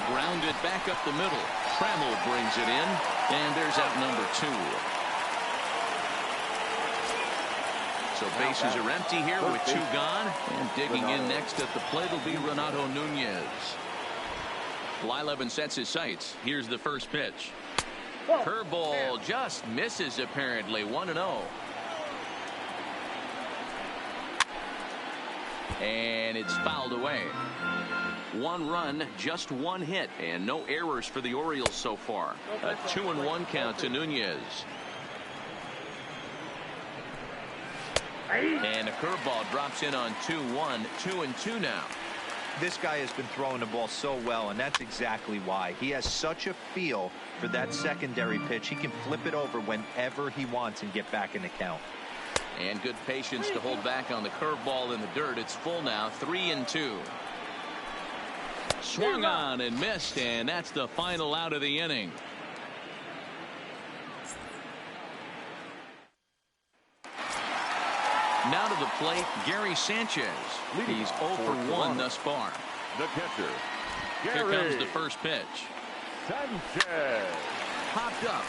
Grounded back up the middle. Trammell brings it in, and there's out number 2. So bases are empty here with 2 gone, and digging in next at the plate will be Renato Nunez. Blyleven sets his sights. Here's the first pitch. Curveball just misses apparently. 1-0. And it's fouled away. 1 run, just 1 hit, and no errors for the Orioles so far. A 2-1 count to Nunez. And a curveball drops in on 2-1. 2-2 now. This guy has been throwing the ball so well, and that's exactly why. He has such a feel for that secondary pitch. He can flip it over whenever he wants and get back in the count. And good patience to hold back on the curveball in the dirt. It's full now. 3-2. Swung on and missed, and that's the final out of the inning. Now to the plate, Gary Sanchez. He's 0 for 1 thus far. The catcher, Here comes the first pitch. Sanchez. Popped up.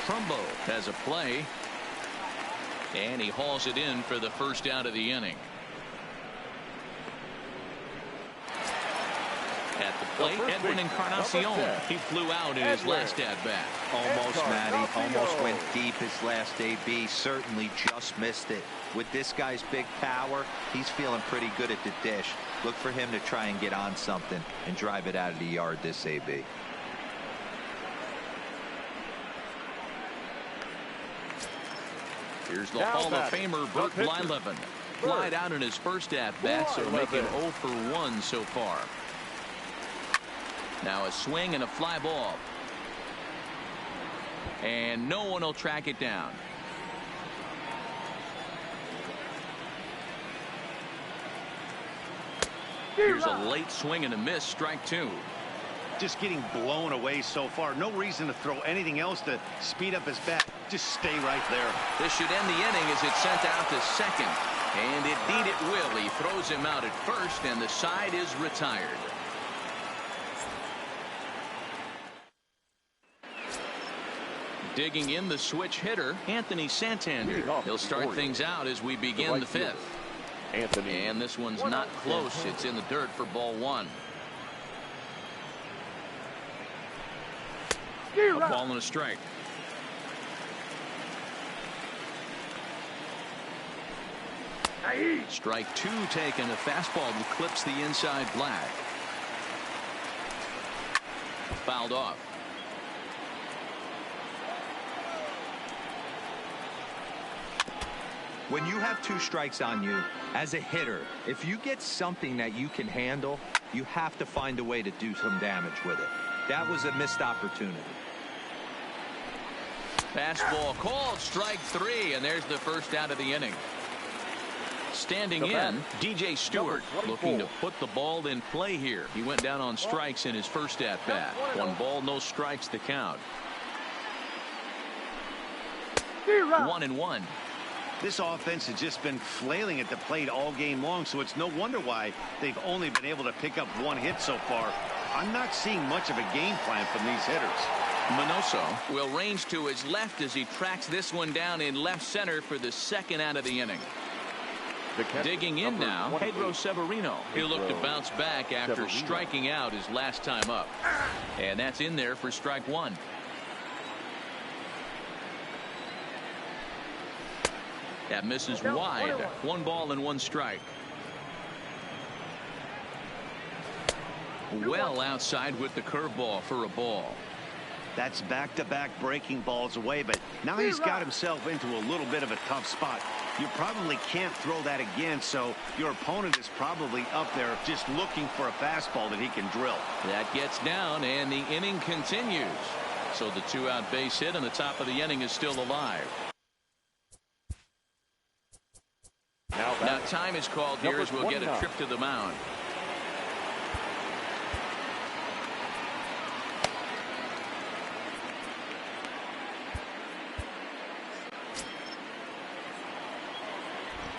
Trumbo has a play. And he hauls it in for the first out of the inning. At the plate, Edwin Encarnacion. He flew out in his last at-bat. Almost, Matty. Almost went deep his last AB. Certainly just missed it. With this guy's big power, he's feeling pretty good at the dish. Look for him to try and get on something and drive it out of the yard this AB. Here's the Hall of Famer Bert Blyleven. Flied out in his first at-bat, so making 0 for 1 so far. Now a swing and a fly ball. And no one will track it down. Here's a late swing and a miss. Strike 2. Just getting blown away so far. No reason to throw anything else to speed up his bat. Just stay right there. This should end the inning as it's sent out to second. And indeed it will. He throws him out at first, and the side is retired. Digging in the switch hitter, Anthony Santander. He'll start things out as we begin the 5th. And this one's not close. It's in the dirt for ball 1. A ball and a strike. Strike 2 taken. A fastball that clips the inside black. Fouled off. When you have 2 strikes on you, as a hitter, if you get something that you can handle, you have to find a way to do some damage with it. That was a missed opportunity. Fastball called. Strike 3, and there's the first out of the inning. Standing in, DJ Stewart, looking to put the ball in play here. He went down on strikes in his first at-bat. 1 ball, no strikes to count. 1-1. This offense has just been flailing at the plate all game long, so it's no wonder why they've only been able to pick up 1 hit so far. I'm not seeing much of a game plan from these hitters. Minoso will range to his left as he tracks this one down in left center for the second out of the inning. Digging in now, Pedro Severino. He'll look to bounce back after striking out his last time up. And that's in there for strike 1. That misses wide. 1 ball and 1 strike. Well outside with the curveball for a ball. That's back-to-back breaking balls away, but now he's got himself into a little bit of a tough spot. You probably can't throw that again, so your opponent is probably up there just looking for a fastball that he can drill. That gets down, and the inning continues. So the 2-out base hit, and the top of the inning is still alive. Now time is called here as we'll get a trip to the mound.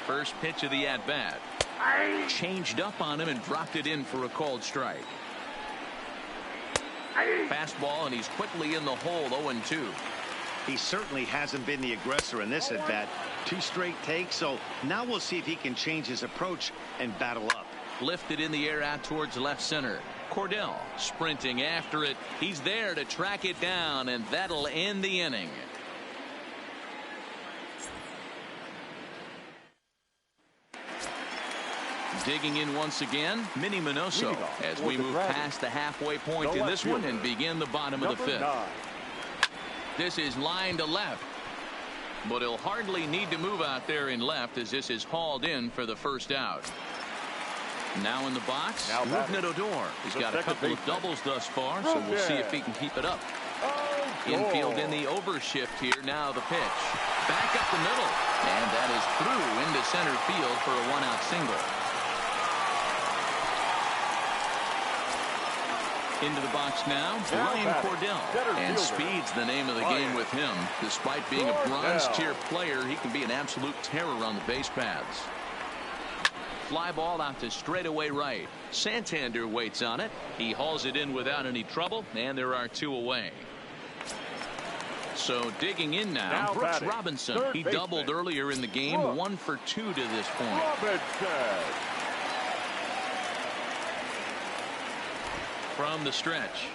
First pitch of the at-bat. Changed up on him and dropped it in for a called strike. Fastball, and he's quickly in the hole. 0-2. He certainly hasn't been the aggressor in this at-bat. 2 straight takes, so now we'll see if he can change his approach and battle up. Lifted in the air out towards left center. Cordell sprinting after it. He's there to track it down, and that'll end the inning. Digging in once again, Minnie Minoso, as we move past the halfway point in this one and begin the bottom of the fifth. This is line to left, but he'll hardly need to move out there in left, as this is hauled in for the first out. Now in the box, Rougned Odor. He's got a couple of doubles thus far, so we'll see if he can keep it up. Infield in the overshift here. Now the pitch. Back up the middle, and that is through into center field for a one-out single. Into the box now, Ryan Cordell. And speed's the name of the game with him. Despite being a bronze tier player, he can be an absolute terror on the base paths. Fly ball out to straightaway right. Santander waits on it. He hauls it in without any trouble, and there are two away. So digging in now, Brooks Robinson. He doubled earlier in the game, 1 for 2 to this point. From the stretch.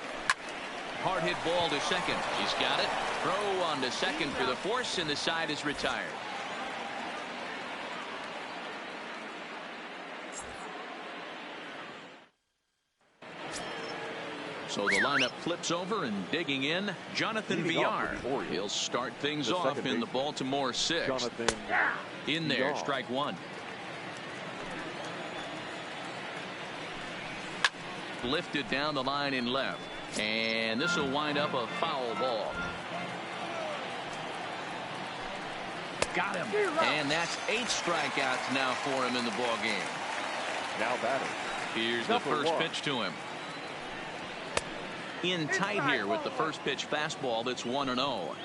Hard hit ball to second. He's got it. Throw on to second for the force, and the side is retired. So the lineup flips over, and digging in, Jonathan Villar. He'll start things off in the Baltimore sixth. In there, strike one. Lifted down the line in left, and this will wind up a foul ball. Got him, and that's 8 strikeouts now for him in the ball game. Now batting. Here's the first pitch to him. In tight here with the first pitch fastball. That's 1-0.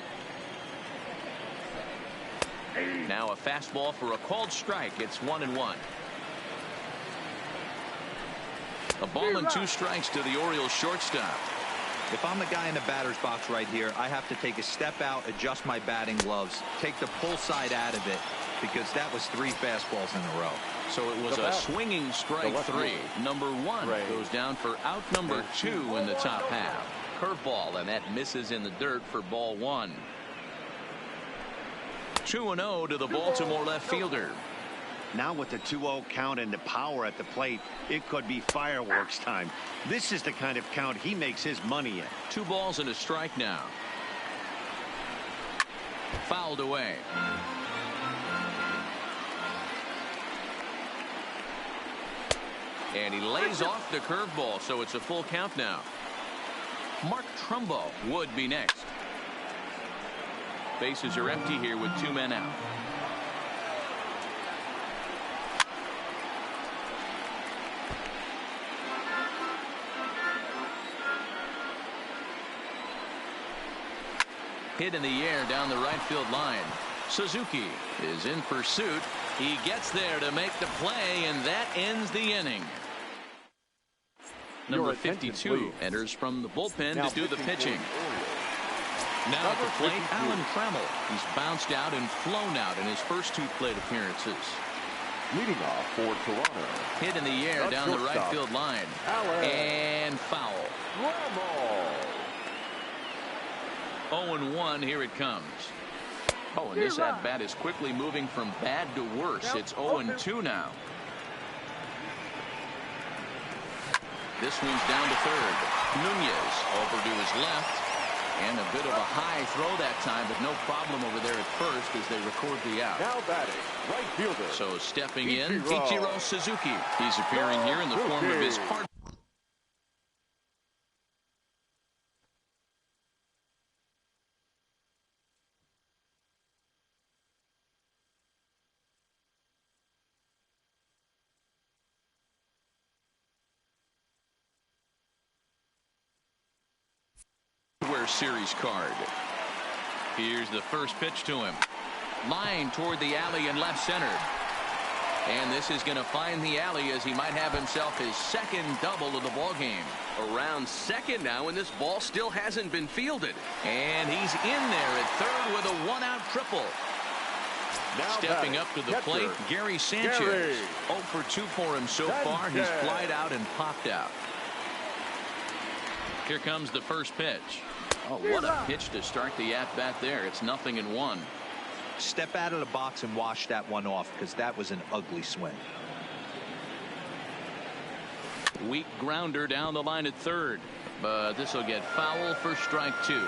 Now a fastball for a called strike. It's 1-1. A ball and 2 strikes to the Orioles shortstop. If I'm the guy in the batter's box right here, I have to take a step out, adjust my batting gloves, take the pull side out of it, because that was 3 fastballs in a row. So it was a swinging strike 3. Number 1 goes down for out number 2 in the top half. Curveball, and that misses in the dirt for ball 1. 2-0 to the Baltimore left fielder. Now with the 2-0 count and the power at the plate, it could be fireworks time. This is the kind of count he makes his money in. 2 balls and a strike now. Fouled away. And he lays off the curveball, so it's a full count now. Mark Trumbo would be next. Bases are empty here with 2 men out. Hit in the air down the right field line. Suzuki is in pursuit. He gets there to make the play, and that ends the inning. Number 52 enters from the bullpen to do the pitching. Now at the plate, Alan Trammell. He's bounced out and flown out in his first 2 plate appearances. Leading off for Toronto. Hit in the air down the right field line. And foul. 0-1, here it comes. Oh, and this at-bat is quickly moving from bad to worse. It's 0-2 now. This one's down to third. Nunez over to his left. And a bit of a high throw that time, but no problem over there at first as they record the out. Now batting, right fielder. So stepping in, Ichiro Suzuki. He's appearing here in the form of his partner. Series card. Here's the first pitch to him. Line toward the alley and left center. And this is going to find the alley as he might have himself his second double of the ball game. Around second now, and this ball still hasn't been fielded. And he's in there at third with a 1-out triple. Stepping up to the plate, Gary Sanchez. 0 for 2 for him so far. He's flied out and popped out. Here comes the first pitch. Oh, what a pitch to start the at-bat there. It's 0-1. Step out of the box and wash that one off, because that was an ugly swing. Weak grounder down the line at third, but this will get foul for strike 2.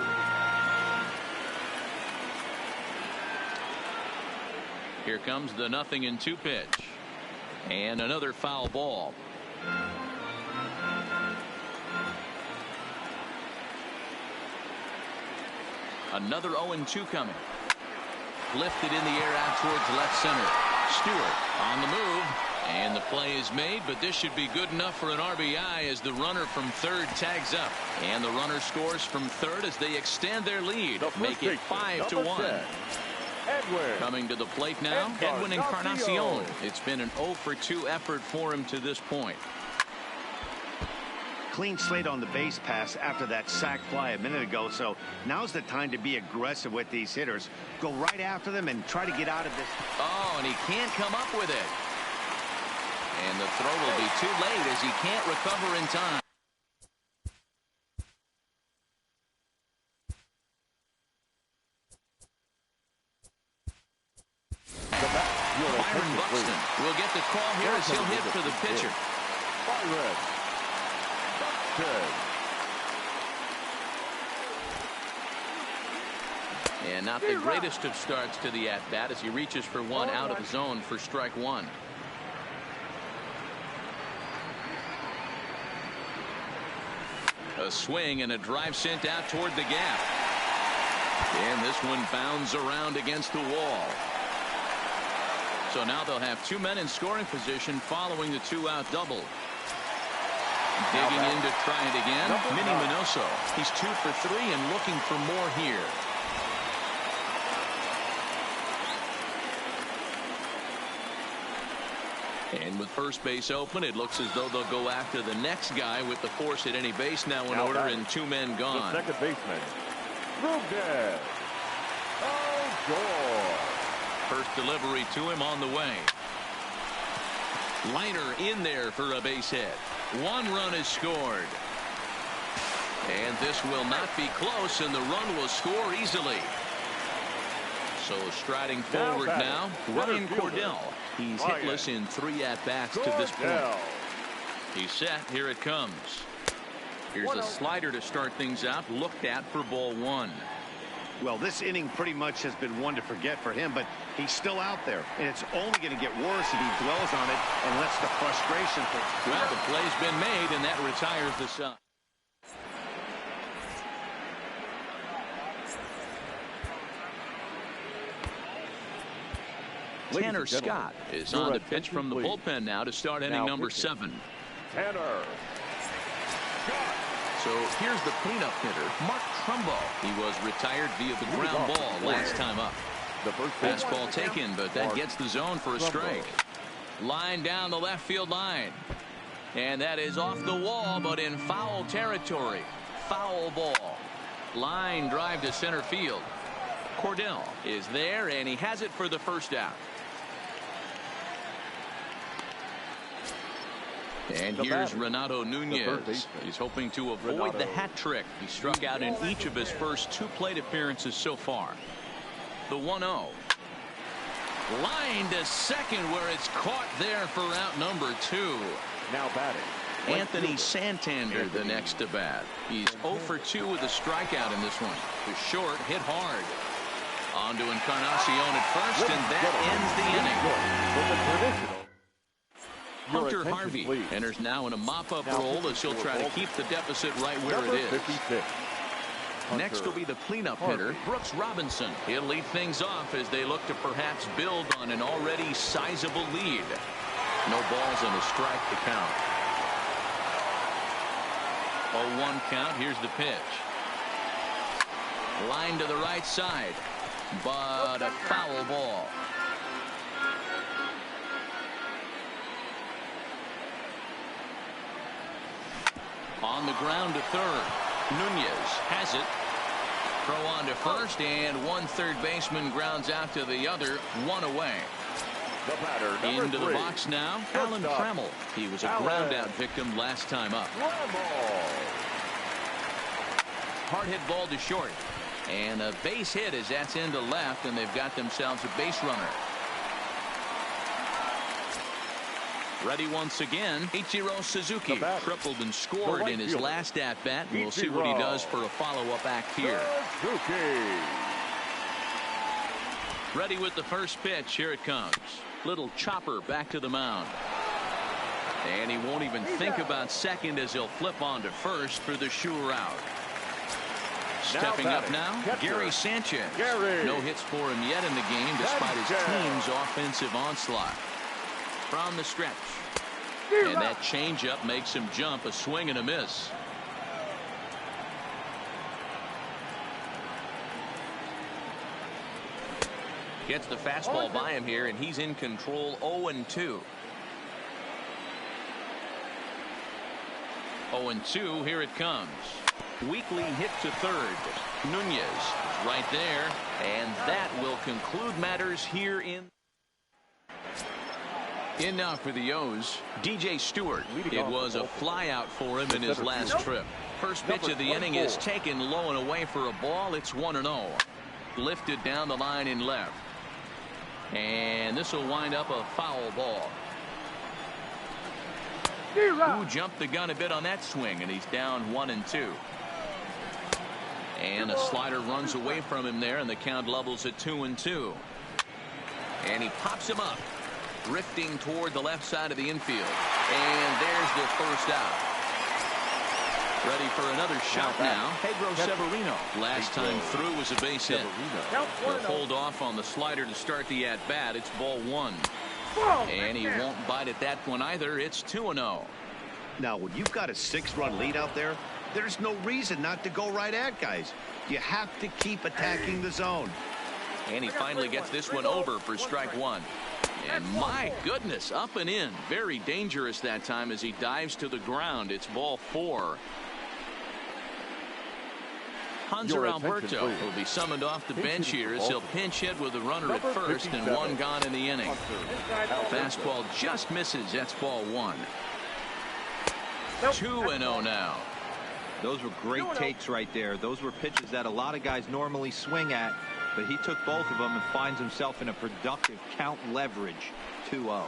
Here comes the 0-2 pitch, and another foul ball. Another 0-2 coming. Lifted in the air out towards left center. Stewart on the move, and the play is made, but this should be good enough for an RBI as the runner from third tags up. And the runner scores from third as they extend their lead, make it 5-1. Coming to the plate now, Edwin Encarnacion. It's been an 0 for 2 effort for him to this point. Clean slate on the base pass after that sac fly a minute ago, so now's the time to be aggressive with these hitters. Go right after them and try to get out of this. Oh, and he can't come up with it. And the throw will be too late as he can't recover in time. Byron Buxton will get the call here as he'll hit for the pitcher. Byron Buxton. And not the greatest of starts to the at-bat as he reaches for one out of the zone for strike 1. A swing and a drive sent out toward the gap. And this one bounds around against the wall. So now they'll have 2 men in scoring position following the 2-out double. Digging in to try it again, Minnie Minoso. He's 2 for 3 and looking for more here. And with first base open, it looks as though they'll go after the next guy with the force at any base now in order and 2 men gone. The second baseman, Ruben. Oh, goal. First delivery to him on the way. Liner in there for a base hit. 1 run is scored. And this will not be close, and the run will score easily. So striding forward now, Ryan Cordell. He's hitless in 3 at-bats to this point. He's set. Here it comes. Here's a slider to start things out. Looked at for ball 1. Well, this inning pretty much has been one to forget for him, but he's still out there, and it's only going to get worse if he dwells on it and lets the frustration. Well, the play's been made, and that retires the side. Tanner Scott is on the pitch from the bullpen now to start inning number 7. Tanner. So here's the cleanup hitter, Mark Trumbo. He was retired via the ground ball last time up. The first fastball taken, but that gets the zone for a strike. Line down the left field line. And that is off the wall, but in foul territory. Foul ball. Line drive to center field. Cordell is there, and he has it for the first out. And here's Renato Nunez. He's hoping to avoid the hat trick. He struck out in each of his first 2 plate appearances so far. The 1-0. Line to second where it's caught there for out number 2. Now batting, Anthony Santander the next to bat. He's 0 for 2 with a strikeout in this one. The short hit hard. On to Encarnacion at first, and that ends the inning. Hunter Harvey enters now in a mop-up role as he'll try to keep the deficit right where it is. Next will be the cleanup hitter, Brooks Robinson. He'll lead things off as they look to perhaps build on an already sizable lead. No balls and a strike to count. 0-1 count. Here's the pitch. Line to the right side, but a foul ball. On the ground to third. Nunez has it. Throw on to first, and one third baseman grounds out to the other, one away. The batter, Into number 3. the box now, Alan Trammell. He was a ground out victim last time up. Hard hit ball to short. And a base hit as that's into left, and they've got themselves a base runner. Ready once again, Ichiro Suzuki tripled and scored in his last at-bat. We'll see what he does for a follow-up act here. Ready with the first pitch. Here it comes. Little chopper back to the mound. And he won't even think about second as he'll flip on to first for the sure out. Stepping up now, Gary Sanchez. No hits for him yet in the game despite his team's offensive onslaught. From the stretch. And that changeup makes him jump, a swing and a miss. Gets the fastball by him here, and he's in control. 0-2. 0-2, here it comes. Weekly hit to third. Nunez right there, and that will conclude matters here in now for the O's, DJ Stewart. It was a flyout for him in his last trip. First pitch of the inning is taken low and away for a ball. It's 1-0. Lifted down the line in left. And this will wind up a foul ball. Who jumped the gun a bit on that swing, and he's down 1-2. And a slider runs away from him there, and the count levels at 2-2. And he pops him up, drifting toward the left side of the infield. And there's the first out. Ready for another shot now. Pedro Severino. Last time through was a base hit. He'll hold off on the slider to start the at-bat. It's ball 1. And he won't bite at that one either. It's 2-0. Now, when you've got a 6-run lead out there, there's no reason not to go right at guys. You have to keep attacking the zone. And he finally gets this one over for strike 1. And my goodness, up and in. Very dangerous that time as he dives to the ground. It's ball 4. Hanser Alberto will be summoned off the bench here as he'll pinch hit with a runner at first and one gone in the inning. Fastball just misses. That's ball 1. 2-0 now. Those were great takes right there. Those were pitches that a lot of guys normally swing at, but he took both of them and finds himself in a productive count leverage. 2-0.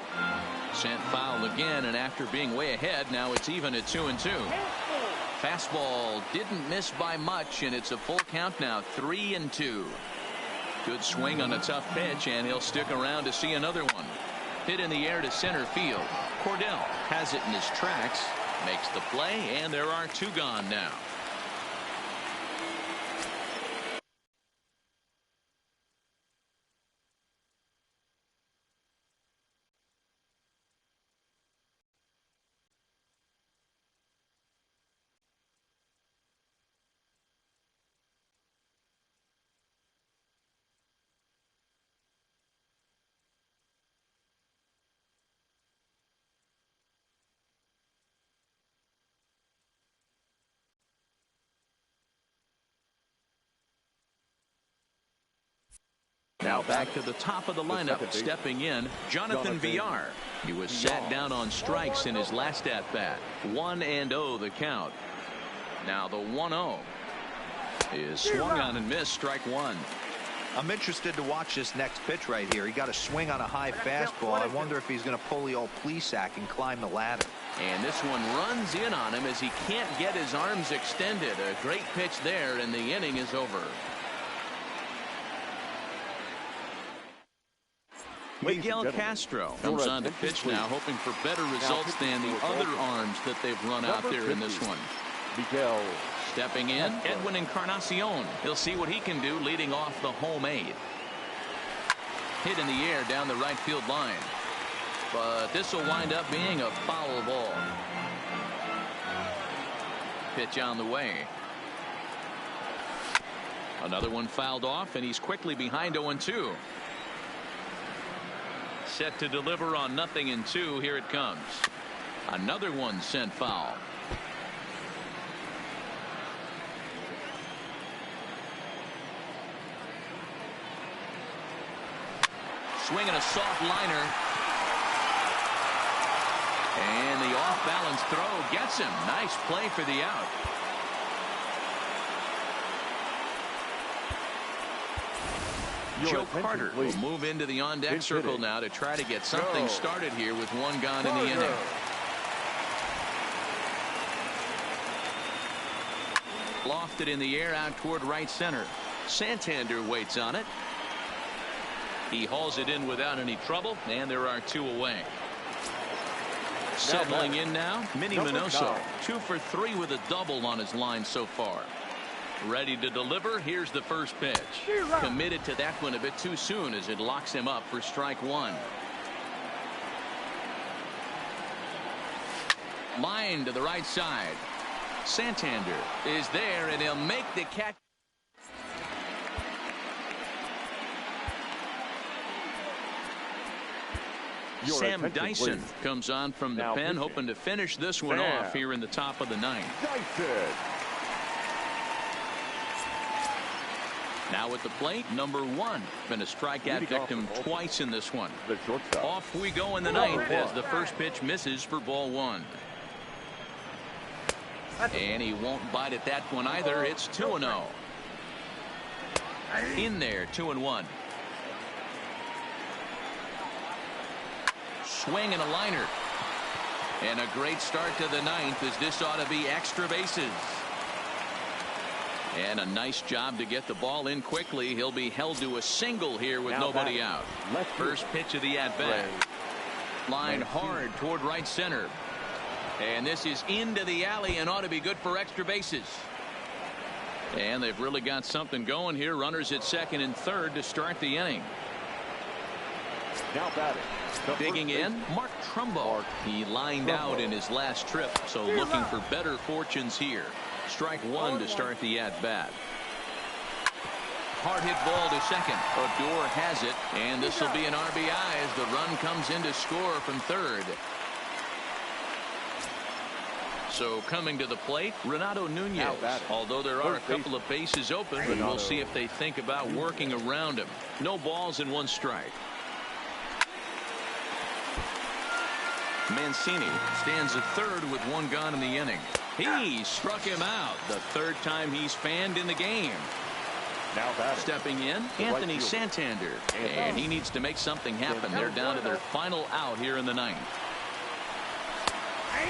Sent foul again, and after being way ahead, now it's even at 2-2. Fastball didn't miss by much, and it's a full count now. 3-2. Good swing on a tough pitch, and he'll stick around to see another one. Hit in the air to center field. Cordell has it in his tracks, makes the play, and there are 2 gone now. Now back to the top of the lineup, stepping in, Jonathan Villar. He was sat down on strikes in his last at-bat. 1-0 the count. Now the 1-0 is swung on and missed, strike 1. I'm interested to watch this next pitch right here. He got a swing on a high fastball. I wonder if he's going to pull the old Plesac and climb the ladder. And this one runs in on him as he can't get his arms extended. A great pitch there, and the inning is over. Miguel Castro comes on to pitch now, hoping for better results than the other arms that they've run out there in this one. Stepping in, Edwin Encarnacion. He'll see what he can do leading off the home 8. Hit in the air down the right field line. But this will wind up being a foul ball. Pitch on the way. Another one fouled off, and he's quickly behind 0-2. Set to deliver on 0-2. Here it comes. Another one sent foul. swinging a soft liner. And the off-balance throw gets him. Nice play for the out. Joe Carter will move into the on-deck circle now to try to get something started here with one gone in the inning. Lofted in the air out toward right center. Santander waits on it. He hauls it in without any trouble, and there are two away. Settling in now, Minnie Minoso. 2 for 3 with a double on his line so far. Ready to deliver. Here's the first pitch. Committed to that one a bit too soon as it locks him up for strike one. Line to the right side. Santander is there, and he'll make the catch. Sam Dyson comes on from the pen, hoping to finish this one off here in the top of the ninth. Now at the plate, number 1. Been a strikeout victim twice in this one. Off we go in the ninth as the first pitch misses for ball 1. And he won't bite at that one either. It's 2-0. In there, 2-1. Swing and a liner. And a great start to the ninth, as this ought to be extra bases. And a nice job to get the ball in quickly. He'll be held to a single here with nobody out. First pitch of the at-bat. Line hard toward right center. And this is into the alley and ought to be good for extra bases. And they've really got something going here. Runners at second and third to start the inning. Now batting. Digging in, Mark Trumbo. He lined out in his last trip, so looking for better fortunes here. Strike one to start the at-bat. Hard hit ball to second. Odor has it, and this will be an RBI as the run comes in to score from third. So coming to the plate, Renato Nunez. Although there are a couple of bases open, but we'll see if they think about working around him. No balls and 1 strike. Mancini stands at third with 1 gone in the inning. He struck him out the 3rd time he's fanned in the game. Now stepping in, Anthony Santander, and he needs to make something happen. They're down to their final out here in the ninth.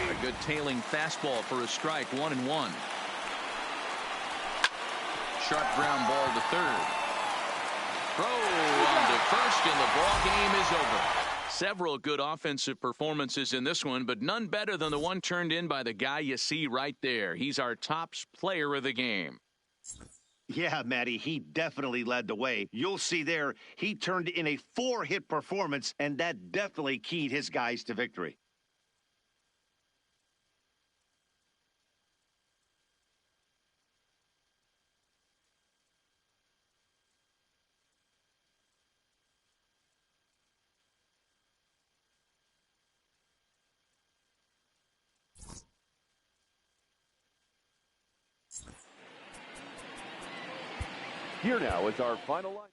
A good tailing fastball for a strike, 1-1. Sharp ground ball to third. Throw on to first, and the ball game is over. Several good offensive performances in this one, but none better than the one turned in by the guy you see right there. He's our top player of the game. Yeah, Matty, he definitely led the way. You'll see there, he turned in a 4-hit performance, and that definitely keyed his guys to victory. Here now is our final line.